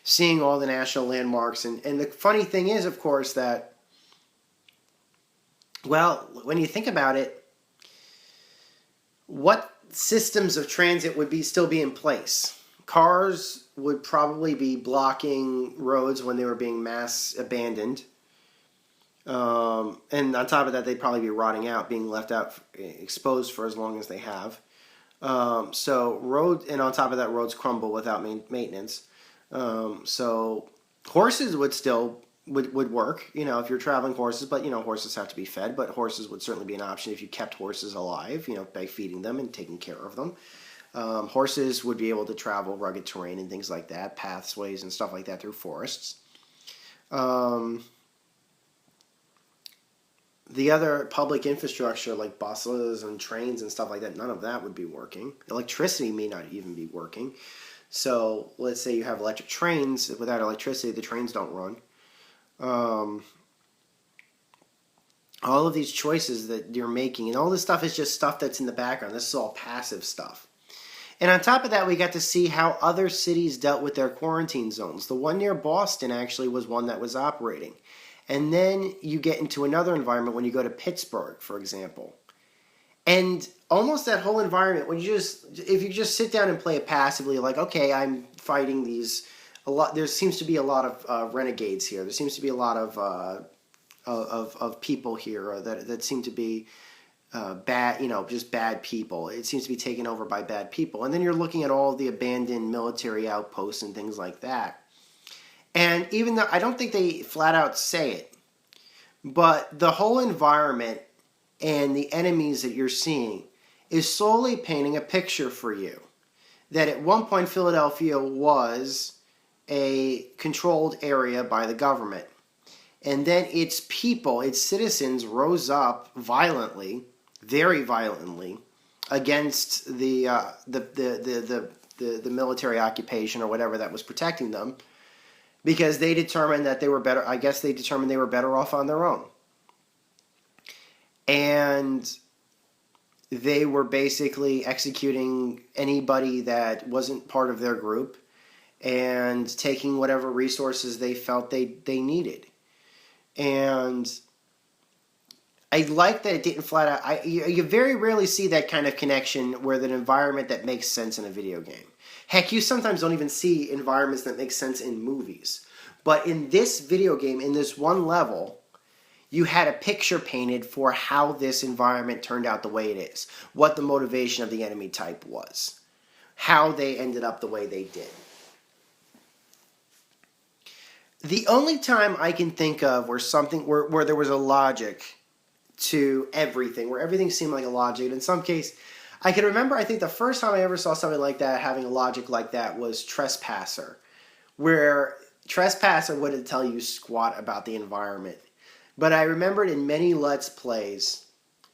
[SPEAKER 1] seeing all the national landmarks. And the funny thing is, of course, that, well, when you think about it, what systems of transit would still be in place? Cars would probably be blocking roads when they were being mass abandoned. And on top of that, they'd probably be rotting out, being left out exposed for as long as they have. And on top of that, roads crumble without maintenance. So horses would work, if you're traveling horses, but horses have to be fed, but horses would certainly be an option if you kept horses alive, by feeding them and taking care of them. Horses would be able to travel rugged terrain and things like that, pathways and stuff like that through forests. The other public infrastructure like buses and trains and stuff like that, none of that would be working. Electricity may not even be working. So let's say you have electric trains. Without electricity, the trains don't run. All of these choices that you're making, and all this stuff is just stuff that's in the background. This is all passive stuff. And on top of that, we got to see how other cities dealt with their quarantine zones. The one near Boston actually was one that was operating. And then you get into another environment when you go to Pittsburgh, for example. And almost that whole environment, if you just sit down and play it passively, like, okay, I'm fighting there seems to be a lot of renegades here. There seems to be a lot of people here that seem to be bad, just bad people. It seems to be taken over by bad people. And then you're looking at all the abandoned military outposts and things like that. And even though I don't think they flat out say it, but the whole environment and the enemies that you're seeing is slowly painting a picture for you that at one point Philadelphia was a controlled area by the government. And then its people, its citizens rose up violently, very violently, against the the military occupation or whatever that was protecting them, because they determined that they were better. I guess they determined they were better off on their own, and they were basically executing anybody that wasn't part of their group and taking whatever resources they felt they needed. And I like that it didn't flat out. You very rarely see that kind of connection with an environment that makes sense in a video game. Heck, you sometimes don't even see environments that make sense in movies. But in this video game, in this one level, you had a picture painted for how this environment turned out the way it is, what the motivation of the enemy type was, how they ended up the way they did. The only time I can think of where there was a logic to everything, where everything seemed like a logic, and in some case, I can remember, I think the first time I ever saw something like that, having a logic like that, was Trespasser, where Trespasser wouldn't tell you squat about the environment. But I remembered in many Let's Plays,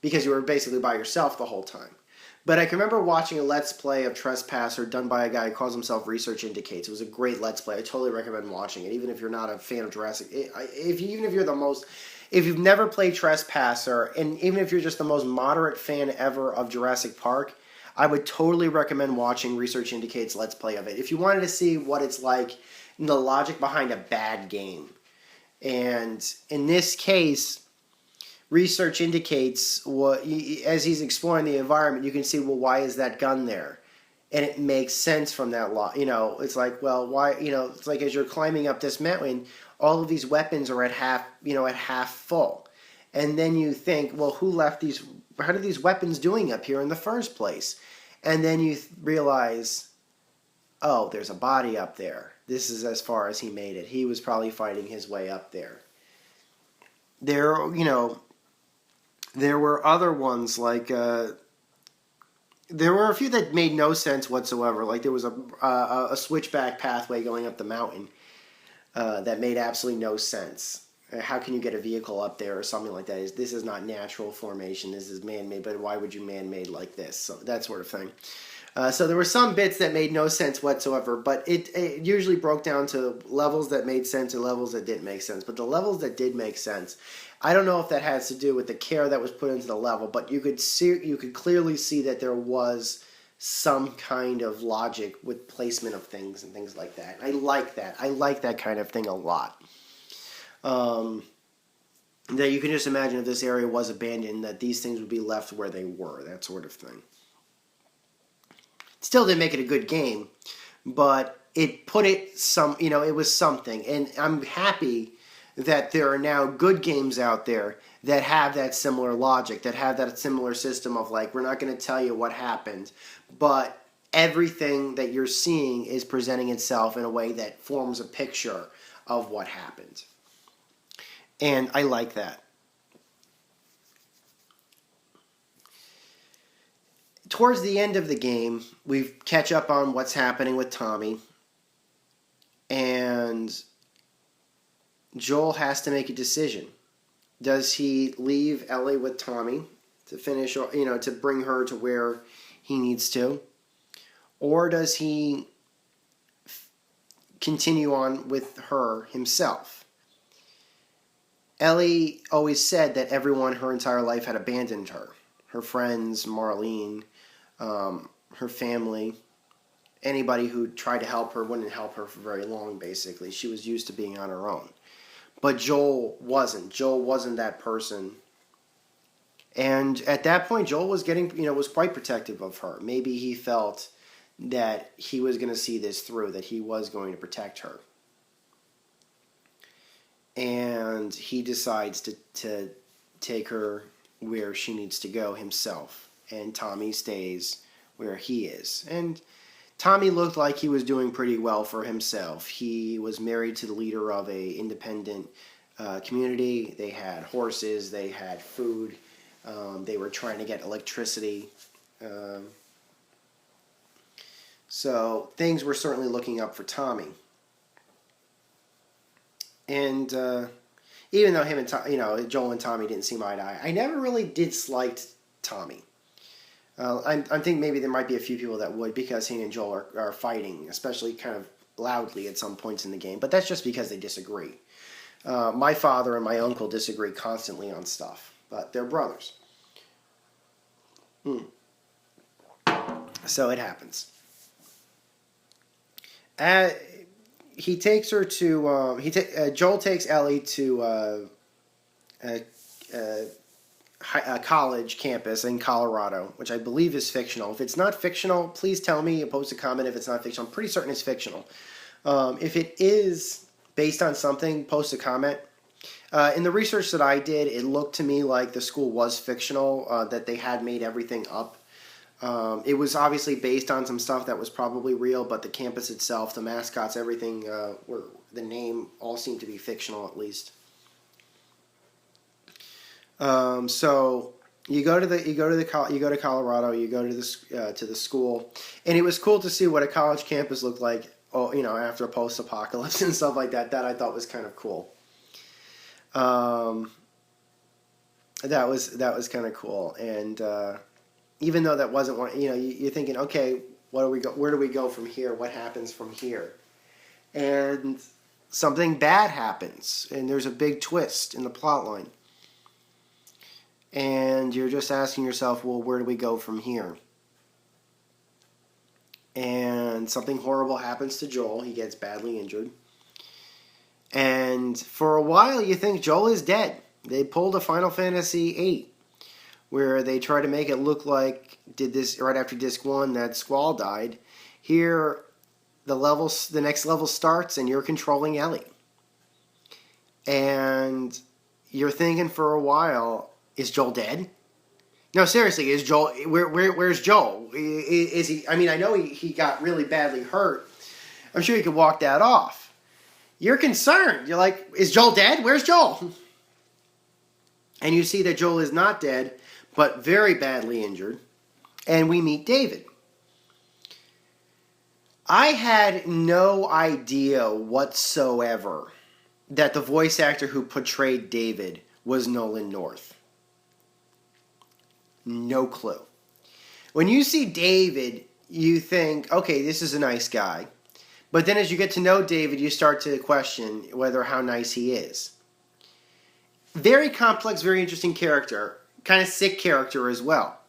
[SPEAKER 1] because you were basically by yourself the whole time. But I can remember watching a Let's Play of Trespasser done by a guy who calls himself Research Indicates. It was a great Let's Play. I totally recommend watching it, even if you're not a fan of Jurassic. If you've never played Trespasser, and even if you're just the most moderate fan ever of Jurassic Park, I would totally recommend watching Research Indicates Let's Play of it. If you wanted to see what it's like, the logic behind a bad game. And in this case, Research Indicates, as he's exploring the environment, you can see, well, why is that gun there? And it makes sense from that law. It's like, well, why? It's like as you're climbing up this mountain, all of these weapons are at half full, and then you think, well, who left these? How are these weapons doing up here in the first place? And then you realize, oh, there's a body up there. This is as far as he made it. He was probably fighting his way up there. There were other ones like there were a few that made no sense whatsoever. Like there was a switchback pathway going up the mountain that made absolutely no sense. How can you get a vehicle up there or something like that? This is not natural formation. This is man-made. But why would you man-made like this? So that sort of thing. So there were some bits that made no sense whatsoever, but it usually broke down to levels that made sense and levels that didn't make sense. But the levels that did make sense, I don't know if that has to do with the care that was put into the level, but you could clearly see that there was some kind of logic with placement of things and things like that. I like that. I like that kind of thing a lot. That you can just imagine if this area was abandoned, that these things would be left where they were, that sort of thing. Still didn't make it a good game, but it put it it was something. And I'm happy that there are now good games out there that have that similar logic, that have that similar system of like, we're not going to tell you what happened, but everything that you're seeing is presenting itself in a way that forms a picture of what happened. And I like that. Towards the end of the game, we catch up on what's happening with Tommy, and Joel has to make a decision. Does he leave Ellie with Tommy to finish, to bring her to where he needs to? Or does he continue on with her himself? Ellie always said that everyone her entire life had abandoned her. Her friends, Marlene, her family, anybody who tried to help her wouldn't help her for very long, basically. She was used to being on her own. But Joel wasn't. Joel wasn't that person. And at that point, Joel was was quite protective of her. Maybe he felt that he was going to see this through, that he was going to protect her. And he decides to take her where she needs to go himself. And Tommy stays where he is. And Tommy looked like he was doing pretty well for himself. He was married to the leader of a independent community. They had horses. They had food. They were trying to get electricity. So things were certainly looking up for Tommy. And even though him and Joel and Tommy didn't seem eye to eye, I never really disliked Tommy. I think maybe there might be a few people that would, because he and Joel are fighting, especially kind of loudly at some points in the game. But that's just because they disagree. My father and my uncle disagree constantly on stuff, but they're brothers. So it happens. He takes her to. Joel takes Ellie to a college campus in Colorado, which I believe is fictional. If it's not fictional, please tell me. Post a comment if it's not fictional. I'm pretty certain it's fictional. If it is based on something, post a comment. In the research that I did, it looked to me like the school was fictional, that they had made everything up. It was obviously based on some stuff that was probably real, but the campus itself, the mascots, everything, the name, all seemed to be fictional at least. So you go to Colorado, you go to the school, and it was cool to see what a college campus looked like. Oh, after a post-apocalypse and stuff like that. That I thought was kind of cool. That was kind of cool, and even though that wasn't one, you're thinking, okay, where do we go from here? What happens from here? And something bad happens, and there's a big twist in the plot line. And you're just asking yourself, well, where do we go from here? And something horrible happens to Joel. He gets badly injured. And for a while, you think Joel is dead. They pulled a Final Fantasy VIII, where they try to make it look like, did this right after Disc 1, that Squall died. Here, the next level starts, and you're controlling Ellie. And you're thinking for a while, is Joel dead? No, seriously, is Joel? Where's Joel? Is he? I mean, I know he got really badly hurt. I'm sure he could walk that off. You're concerned. You're like, is Joel dead? Where's Joel? And you see that Joel is not dead, but very badly injured. And we meet David. I had no idea whatsoever that the voice actor who portrayed David was Nolan North. No clue. When you see David, you think, okay, this is a nice guy. But then as you get to know David, you start to question how nice he is. Very complex, very interesting character. Kind of sick character as well.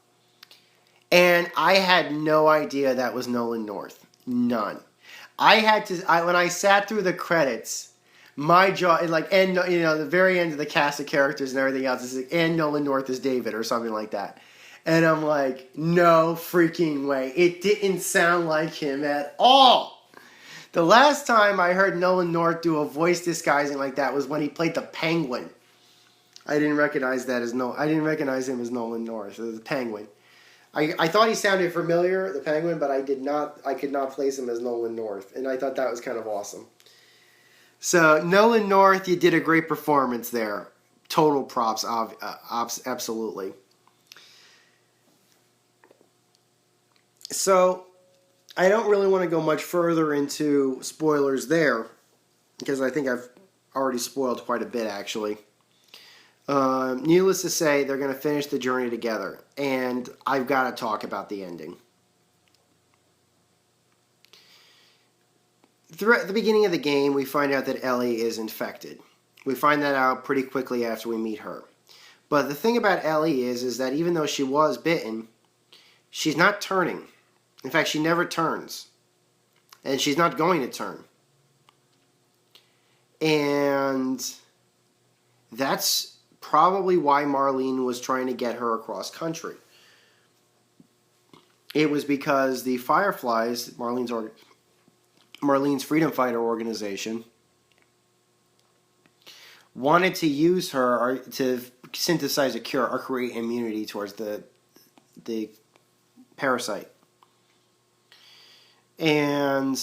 [SPEAKER 1] And I had no idea that was Nolan North. None. When I sat through the credits, my jaw, the very end of the cast of characters and everything else is like, and Nolan North is David or something like that. And I'm like, no freaking way. It didn't sound like him at all. The last time I heard Nolan North do a voice disguising like that was when he played the Penguin. I didn't recognize him as Nolan North, the Penguin. I thought he sounded familiar, the Penguin, but I could not place him as Nolan North. And I thought that was kind of awesome. So, Nolan North, you did a great performance there. Total props, absolutely. So, I don't really want to go much further into spoilers there, because I think I've already spoiled quite a bit, actually. Needless to say, they're going to finish the journey together, and I've got to talk about the ending. Throughout the beginning of the game, we find out that Ellie is infected. We find that out pretty quickly after we meet her. But the thing about Ellie is that even though she was bitten, she's not turning. In fact, she never turns. And she's not going to turn. And that's probably why Marlene was trying to get her across country. It was because the Fireflies, Marlene's freedom fighter organization, wanted to use her to synthesize a cure or create immunity towards the parasite. And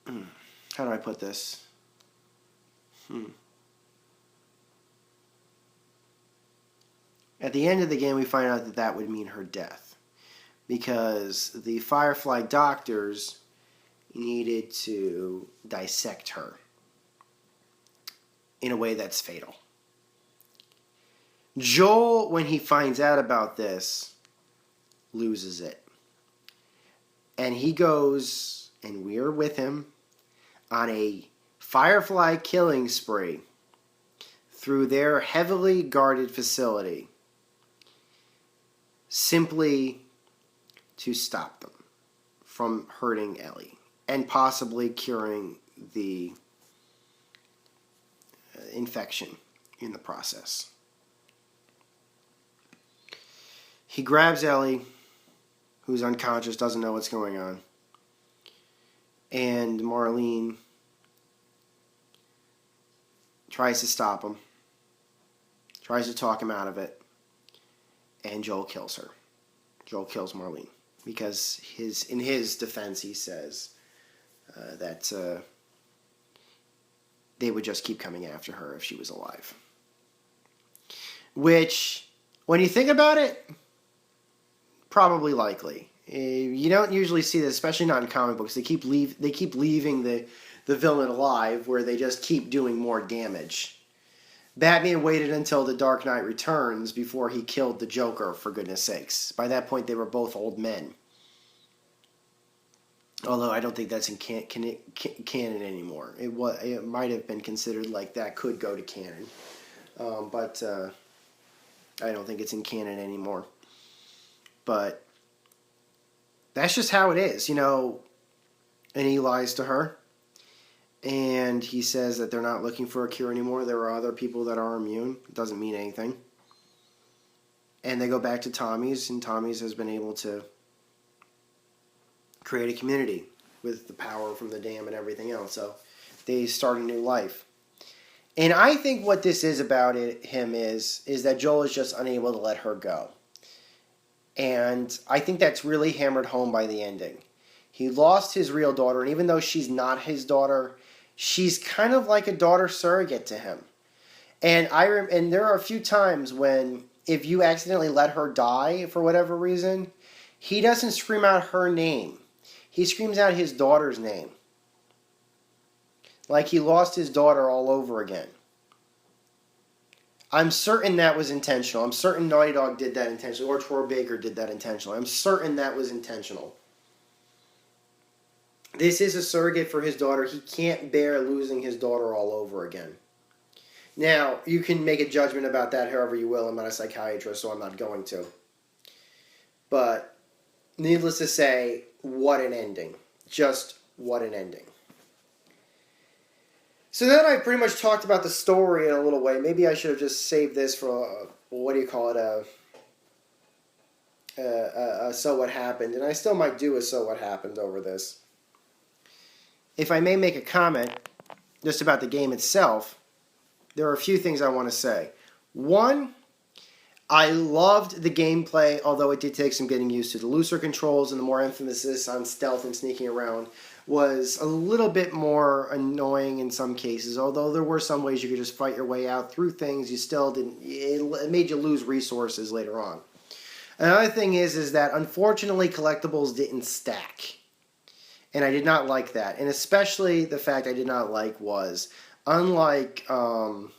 [SPEAKER 1] how do I put this? At the end of the game, we find out that would mean her death, because the Firefly doctors needed to dissect her in a way that's fatal. Joel, when he finds out about this, loses it. And he goes, and we're with him, on a firefly killing spree through their heavily guarded facility, simply to stop them from hurting Ellie and possibly curing the infection in the process. He grabs Ellie, who's unconscious, doesn't know what's going on, and Marlene tries to stop him, tries to talk him out of it, and Joel kills her. Joel kills Marlene because in his defense he says that they would just keep coming after her if she was alive. Which, when you think about it, probably likely. You don't usually see this, especially not in comic books. They keep leaving the villain alive, where they just keep doing more damage. Batman waited until The Dark Knight Returns before he killed the Joker, for goodness sakes. By that point, they were both old men. Although I don't think that's in canon anymore. It might have been considered like that could go to canon. But I don't think it's in canon anymore. But that's just how it is, and he lies to her. And he says that they're not looking for a cure anymore. There are other people that are immune. It doesn't mean anything. And they go back to Tommy's, and Tommy's has been able to create a community with the power from the dam and everything else. So they start a new life. And I think what this is about him is that Joel is just unable to let her go. And I think that's really hammered home by the ending. He lost his real daughter, and even though she's not his daughter, she's kind of like a daughter surrogate to him. And and there are a few times when, if you accidentally let her die for whatever reason, he doesn't scream out her name. He screams out his daughter's name. Like he lost his daughter all over again. I'm certain that was intentional. I'm certain Naughty Dog did that intentionally, or Troy Baker did that intentionally. I'm certain that was intentional. This is a surrogate for his daughter. He can't bear losing his daughter all over again. Now, you can make a judgment about that however you will. I'm not a psychiatrist, so I'm not going to. But, needless to say, what an ending. Just what an ending. So then I pretty much talked about the story in a little way. Maybe I should have just saved this for, a So What Happened. And I still might do a So What Happened over this. If I may make a comment just about the game itself, there are a few things I want to say. One, I loved the gameplay, although it did take some getting used to. The looser controls and the more emphasis on stealth and sneaking around was a little bit more annoying in some cases, although there were some ways you could just fight your way out through things. You still didn't, it made you lose resources later on. Another thing is that unfortunately collectibles didn't stack. And I did not like that. And especially the fact I did not like was, unlike the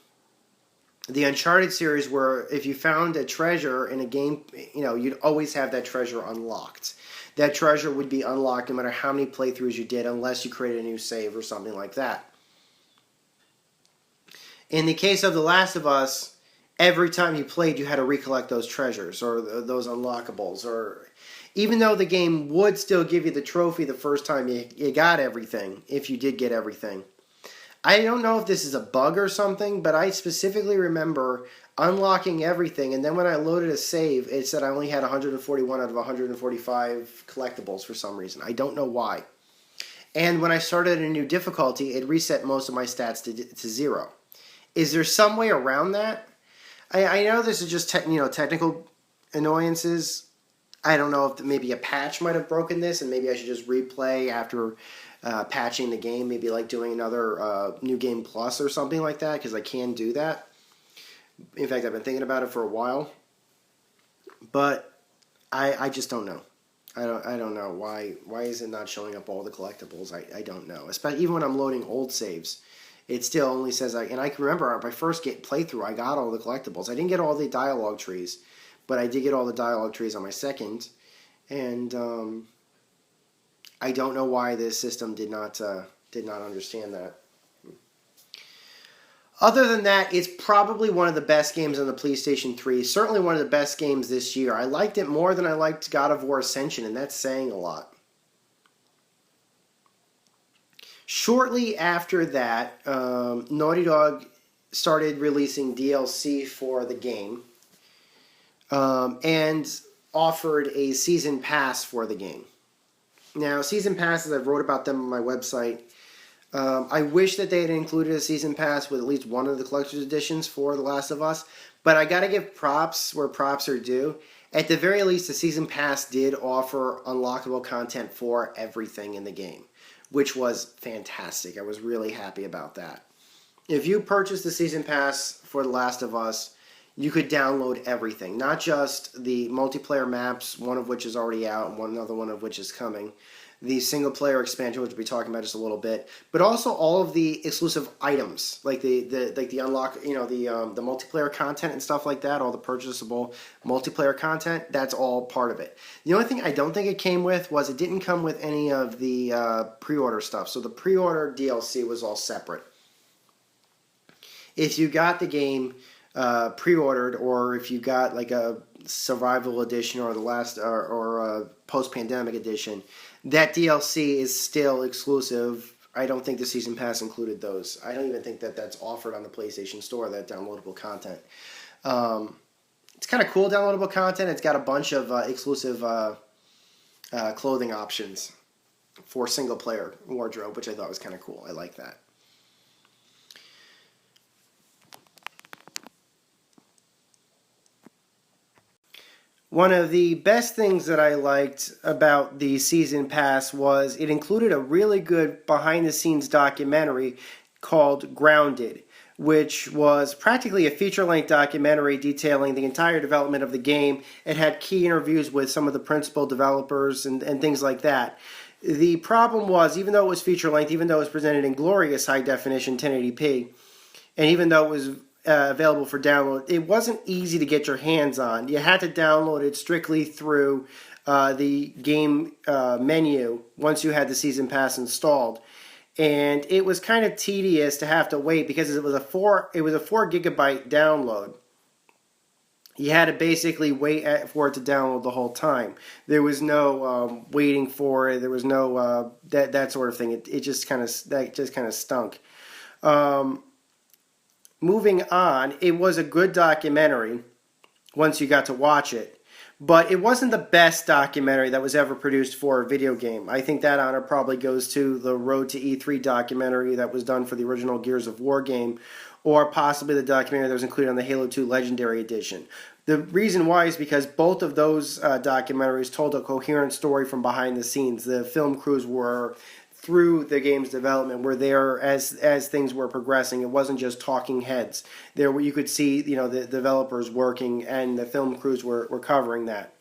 [SPEAKER 1] Uncharted series, where if you found a treasure in a game, you'd always have that treasure unlocked. That treasure would be unlocked no matter how many playthroughs you did, unless you created a new save or something like that. In the case of The Last of Us, every time you played, you had to recollect those treasures or those unlockables. Or even though the game would still give you the trophy the first time you got everything, if you did get everything. I don't know if this is a bug or something, but I specifically remember unlocking everything, and then when I loaded a save, it said I only had 141 out of 145 collectibles for some reason. I don't know why. And when I started a new difficulty, it reset most of my stats to 0. Is there some way around that? I know this is just technical annoyances. I don't know if maybe a patch might have broken this, and maybe I should just replay after patching the game, maybe like doing another New Game Plus or something like that, because I can do that. In fact, I've been thinking about it for a while, but I just don't know. I don't know why is it not showing up all the collectibles? I don't know. Especially even when I'm loading old saves, it still only says and I can remember my first playthrough, I got all the collectibles. I didn't get all the dialogue trees, but I did get all the dialogue trees on my second. and I don't know why this system did not understand that. Other than that, it's probably one of the best games on the PlayStation 3. Certainly one of the best games this year. I liked it more than I liked God of War Ascension, and that's saying a lot. Shortly after that, Naughty Dog started releasing DLC for the game and offered a season pass for the game. Now, season passes, I've wrote about them on my website. I wish that they had included a season pass with at least one of the collector's editions for The Last of Us, but I gotta give props where props are due. At the very least, the season pass did offer unlockable content for everything in the game, which was fantastic. I was really happy about that. If you purchased the season pass for The Last of Us, you could download everything, not just the multiplayer maps, one of which is already out and another one of which is coming, the single-player expansion, which we'll be talking about just a little bit, but also all of the exclusive items, like the unlock, the multiplayer content and stuff like that, all the purchasable multiplayer content. That's all part of it. The only thing I don't think it came with was it didn't come with any of the pre-order stuff. So the pre-order DLC was all separate. If you got the game pre-ordered, or if you got like a survival edition or the last or post-pandemic edition, that DLC is still exclusive. I don't think the season pass included those. I don't even think that that's offered on the PlayStation Store, that downloadable content. It's kind of cool downloadable content. It's got a bunch of exclusive clothing options for single-player wardrobe, which I thought was kind of cool. I like that. One of the best things that I liked about the season pass was it included a really good behind-the-scenes documentary called Grounded, which was practically a feature-length documentary detailing the entire development of the game. It had key interviews with some of the principal developers and things like that. The problem was, even though it was feature-length, even though it was presented in glorious high-definition 1080p, and even though it was available for download, it wasn't easy to get your hands on. You had to download it strictly through the game menu once you had the season pass installed, and it was kind of tedious to have to wait because it was a 4 gigabyte download. You had to basically wait for it to download the whole time. There was no waiting for it. There was no that sort of thing. It just kind of stunk. Moving on, it was a good documentary once you got to watch it, but it wasn't the best documentary that was ever produced for a video game. I think that honor probably goes to the Road to E3 documentary that was done for the original Gears of War game, or possibly the documentary that was included on the Halo 2 Legendary Edition. The reason why is because both of those documentaries told a coherent story from behind the scenes. The film crews were through the game's development, were there as things were progressing. It wasn't just talking heads. There, you could see the developers working, and the film crews were covering that.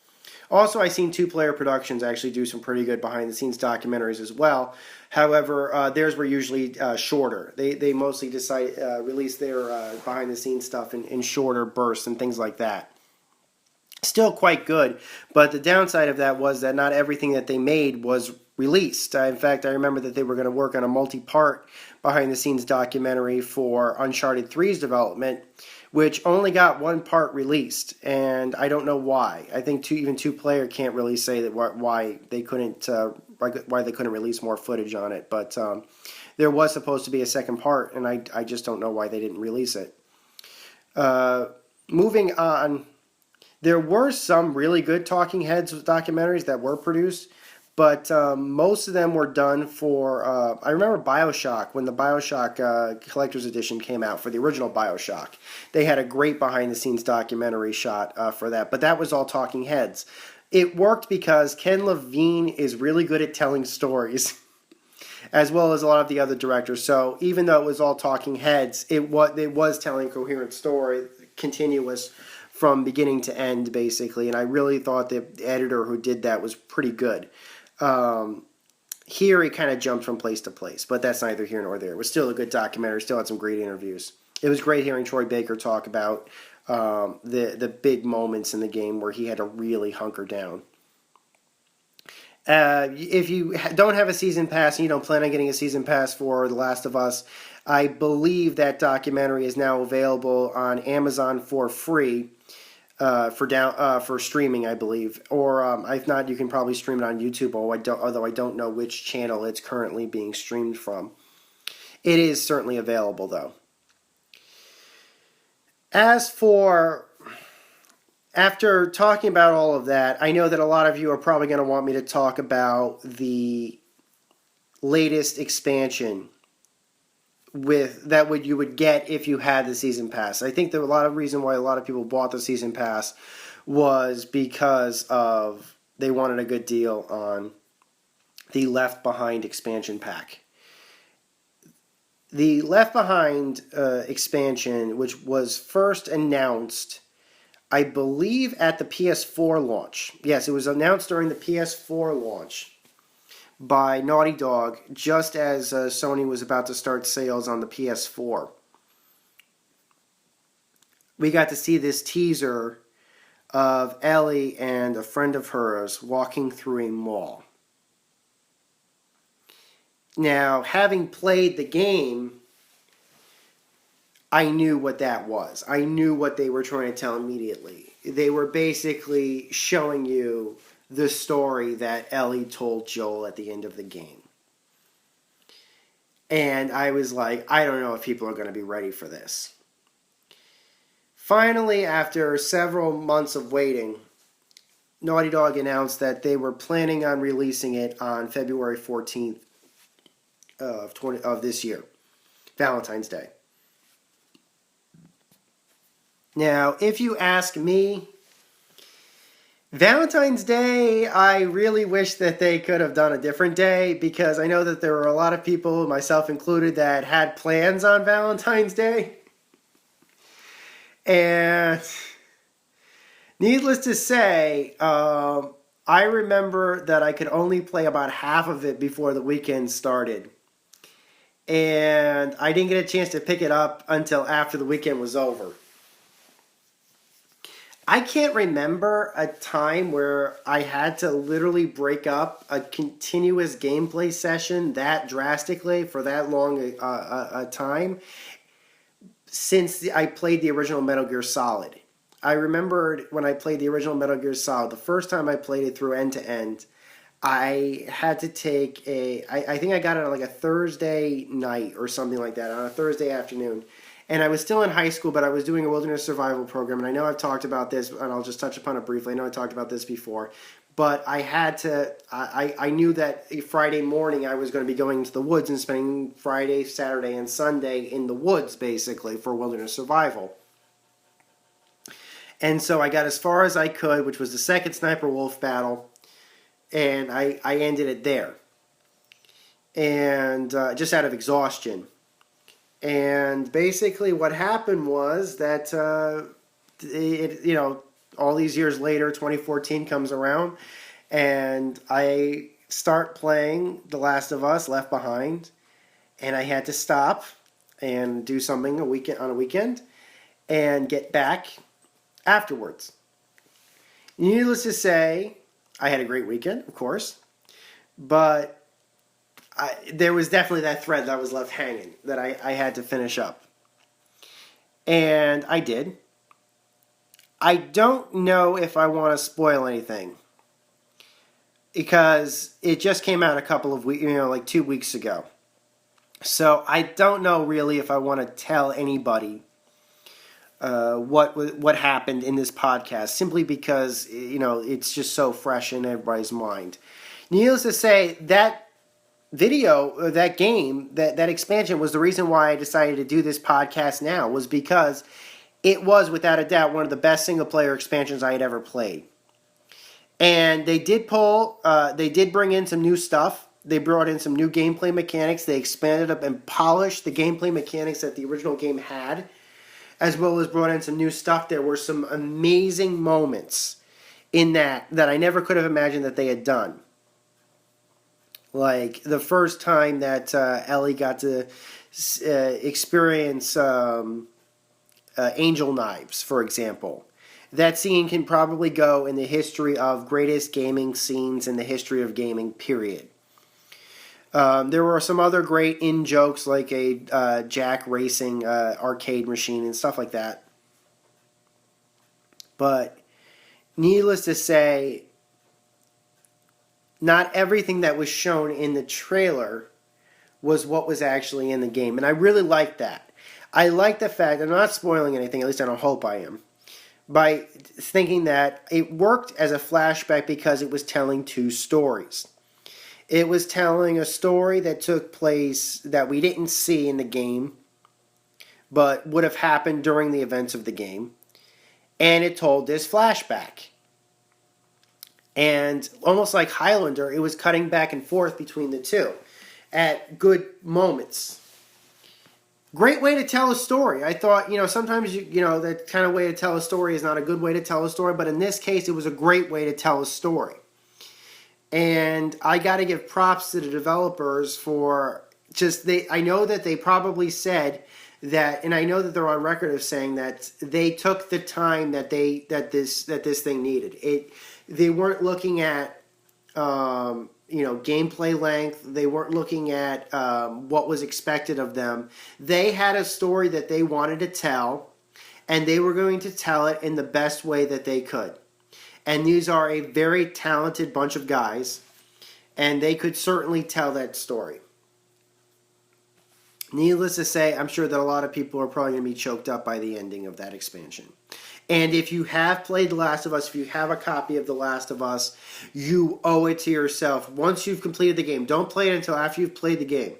[SPEAKER 1] Also, I've seen two-player productions actually do some pretty good behind-the-scenes documentaries as well. However, theirs were usually shorter. They mostly release their behind-the-scenes stuff in shorter bursts and things like that. Still quite good, but the downside of that was that not everything that they made was released. In fact, I remember that they were going to work on a multi-part behind-the-scenes documentary for Uncharted 3's development, which only got one part released, and I don't know why. I think even two-player can't really say that why they couldn't release more footage on it, but there was supposed to be a second part, and I just don't know why they didn't release it. Moving on, there were some really good talking heads documentaries that were produced, but most of them were done for, I remember BioShock, when the BioShock Collector's Edition came out for the original BioShock. They had a great behind-the-scenes documentary shot for that, but that was all talking heads. It worked because Ken Levine is really good at telling stories, as well as a lot of the other directors. So even though it was all talking heads, it was telling a coherent story, continuous from beginning to end, basically. And I really thought the editor who did that was pretty good. Here, it kind of jumped from place to place, but that's neither here nor there. It was still a good documentary, still had some great interviews. It was great hearing Troy Baker talk about the big moments in the game where he had to really hunker down. If you don't have a season pass and you don't plan on getting a season pass for The Last of Us, I believe that documentary is now available on Amazon for free for streaming, I believe. Or if not, you can probably stream it on YouTube. Although I don't know which channel it's currently being streamed from. It is certainly available, though. As for after talking about all of that, I know that a lot of you are probably going to want me to talk about the latest expansion you would get if you had the season pass. I think that a lot of reason why a lot of people bought the season pass was because of they wanted a good deal on the Left Behind expansion pack. The Left Behind expansion, which was first announced, I believe, at the PS4 launch. Yes, it was announced during the PS4 launch by Naughty Dog, just as Sony was about to start sales on the PS4. We got to see this teaser of Ellie and a friend of hers walking through a mall. Now, having played the game, I knew what that was. I knew what they were trying to tell immediately. They were basically showing you the story that Ellie told Joel at the end of the game. And I was like, I don't know if people are going to be ready for this. Finally, after several months of waiting, Naughty Dog announced that they were planning on releasing it on February 14th of this year, Valentine's Day. Now, if you ask me, Valentine's Day, I really wish that they could have done a different day, because I know that there were a lot of people, myself included, that had plans on Valentine's Day. And needless to say, I remember that I could only play about half of it before the weekend started. And I didn't get a chance to pick it up until after the weekend was over. I can't remember a time where I had to literally break up a continuous gameplay session that drastically for that long a time since I played the original Metal Gear Solid. I remembered when I played the original Metal Gear Solid, the first time I played it through end to end, I had to take I think I got it on like a Thursday night or something like that, on a Thursday afternoon. And I was still in high school, but I was doing a wilderness survival program. And I know I've talked about this, and I'll just touch upon it briefly. I know I talked about this before. But I had to, I knew that Friday morning I was going to be going into the woods and spending Friday, Saturday, and Sunday in the woods, basically, for wilderness survival. And so I got as far as I could, which was the second Sniper Wolf battle. And I ended it there. And just out of exhaustion. And basically what happened was that, all these years later, 2014 comes around, and I start playing The Last of Us, Left Behind, and I had to stop and do something on a weekend and get back afterwards. Needless to say, I had a great weekend, of course, but there was definitely that thread that was left hanging that I had to finish up. And I did. I don't know if I want to spoil anything, because it just came out a couple of weeks, like 2 weeks ago. So I don't know really if I want to tell anybody what happened in this podcast, simply because it's just so fresh in everybody's mind. Needless to say, that video, that game, that expansion was the reason why I decided to do this podcast now, was because it was without a doubt one of the best single player expansions I had ever played. And they did bring in some new stuff. They brought in some new gameplay mechanics. They expanded up and polished the gameplay mechanics that the original game had, as well as brought in some new stuff. There were some amazing moments in that I never could have imagined that they had done. Like the first time that Ellie got to experience angel knives, for example. That scene can probably go in the history of greatest gaming scenes in the history of gaming, period. There were some other great in-jokes like a Jack racing arcade machine and stuff like that. But needless to say, not everything that was shown in the trailer was what was actually in the game. And I really like that. I like the fact, I'm not spoiling anything, at least I don't hope I am, by thinking that it worked as a flashback because it was telling two stories. It was telling a story that took place that we didn't see in the game, but would have happened during the events of the game. And it told this flashback. And almost like Highlander, it was cutting back and forth between the two at good moments. Great way to tell a story. I thought, sometimes, that kind of way to tell a story is not a good way to tell a story, but in this case, it was a great way to tell a story. And I got to give props to the developers for I know that they probably said that, and I know that they're on record of saying that they took the time that this thing needed. They weren't looking at gameplay length. They weren't looking at what was expected of them. They had a story that they wanted to tell, and they were going to tell it in the best way that they could. And these are a very talented bunch of guys, and they could certainly tell that story. Needless to say, I'm sure that a lot of people are probably going to be choked up by the ending of that expansion. And if you have played The Last of Us, if you have a copy of The Last of Us, you owe it to yourself. Once you've completed the game, don't play it until after you've played the game.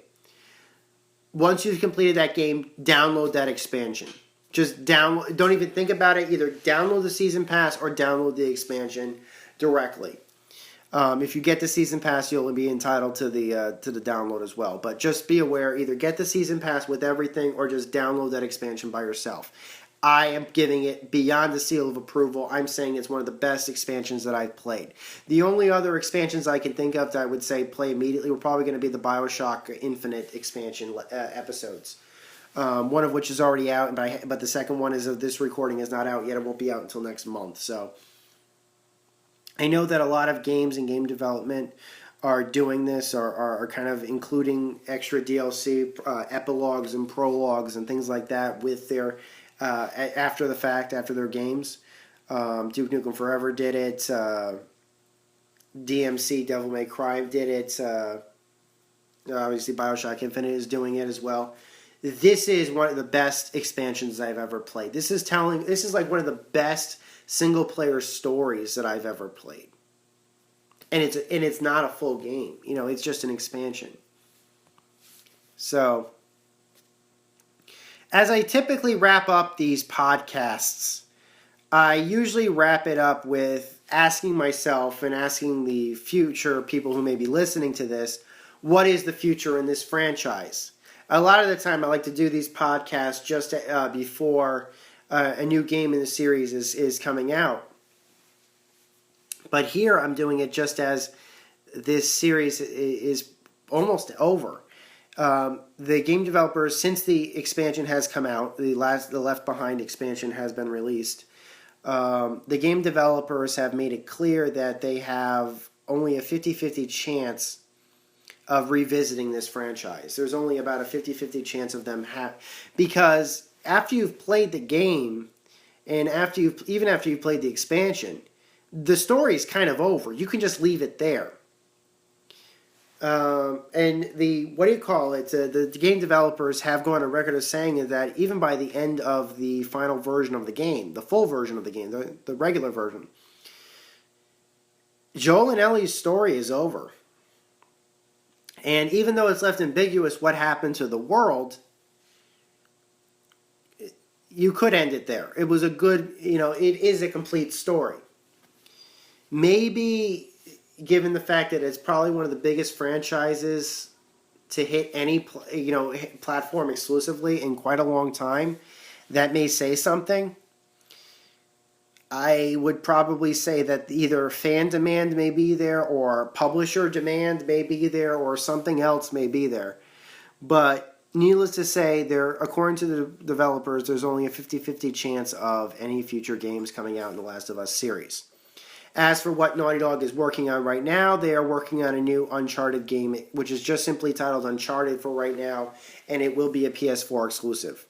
[SPEAKER 1] Once you've completed that game, download that expansion. Just download. Don't even think about it. Either download the season pass or download the expansion directly. If you get the season pass, you'll be entitled to the download as well. But just be aware: either get the season pass with everything, or just download that expansion by yourself. I am giving it beyond the seal of approval. I'm saying it's one of the best expansions that I've played. The only other expansions I can think of that I would say play immediately were probably going to be the BioShock Infinite expansion episodes. One of which is already out, but the second one is of this recording is not out yet. It won't be out until next month. So I know that a lot of games and game development are doing this, are kind of including extra DLC, epilogues and prologues and things like that with their after the fact, after their games. Duke Nukem Forever did it. DMC, Devil May Cry did it. Obviously, BioShock Infinite is doing it as well. This is one of the best expansions I've ever played. This is like one of the best single player stories that I've ever played. And it's not a full game. It's just an expansion. So, as I typically wrap up these podcasts, I usually wrap it up with asking myself and asking the future people who may be listening to this, what is the future in this franchise? A lot of the time I like to do these podcasts just before a new game in the series is coming out. But here I'm doing it just as this series is almost over. The game developers, since the expansion has come out, the Left Behind expansion has been released, the game developers have made it clear that they have only a 50-50 chance of revisiting this franchise. There's only about a 50-50 chance of them because after you've played the game, and even after you've played the expansion, the story's kind of over. You can just leave it there. And the game developers have gone on record of saying that even by the end of the final version of the game, the full version of the game, the regular version, Joel and Ellie's story is over. And even though it's left ambiguous what happened to the world, you could end it there. It was a good, it is a complete story. Maybe, given the fact that it's probably one of the biggest franchises to hit any, platform exclusively in quite a long time, that may say something. I would probably say that either fan demand may be there, or publisher demand may be there, or something else may be there. But needless to say, according to the developers, there's only a 50-50 chance of any future games coming out in the Last of Us series. As for what Naughty Dog is working on right now, they are working on a new Uncharted game, which is just simply titled Uncharted for right now, and it will be a PS4 exclusive.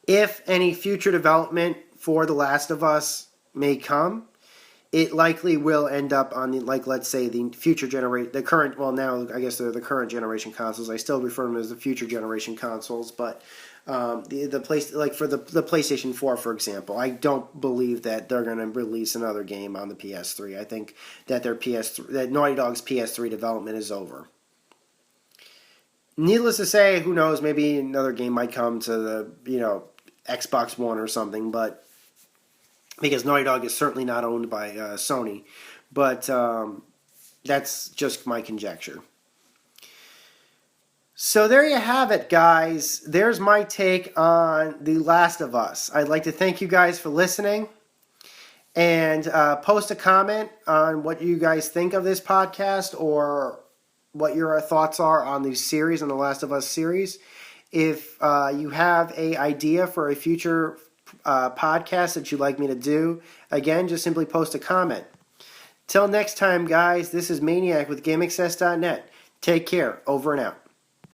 [SPEAKER 1] If any future development for The Last of Us may come, it likely will end up on the, let's say, the future generation, the current, well, now I guess they're the current generation consoles. I still refer to them as the future generation consoles, but the place, like for the PlayStation 4, for example, I don't believe that they're going to release another game on the PS3. I think that that Naughty Dog's PS3 development is over. Needless to say, who knows? Maybe another game might come to the Xbox One or something, but because Naughty Dog is certainly not owned by Sony, but that's just my conjecture. So there you have it, guys. There's my take on The Last of Us. I'd like to thank you guys for listening, and post a comment on what you guys think of this podcast or what your thoughts are on the series, on The Last of Us series. If you have an idea for a future podcast that you'd like me to do, again, just simply post a comment. Till next time, guys, this is Maniac with GameAccess.net. Take care. Over and out.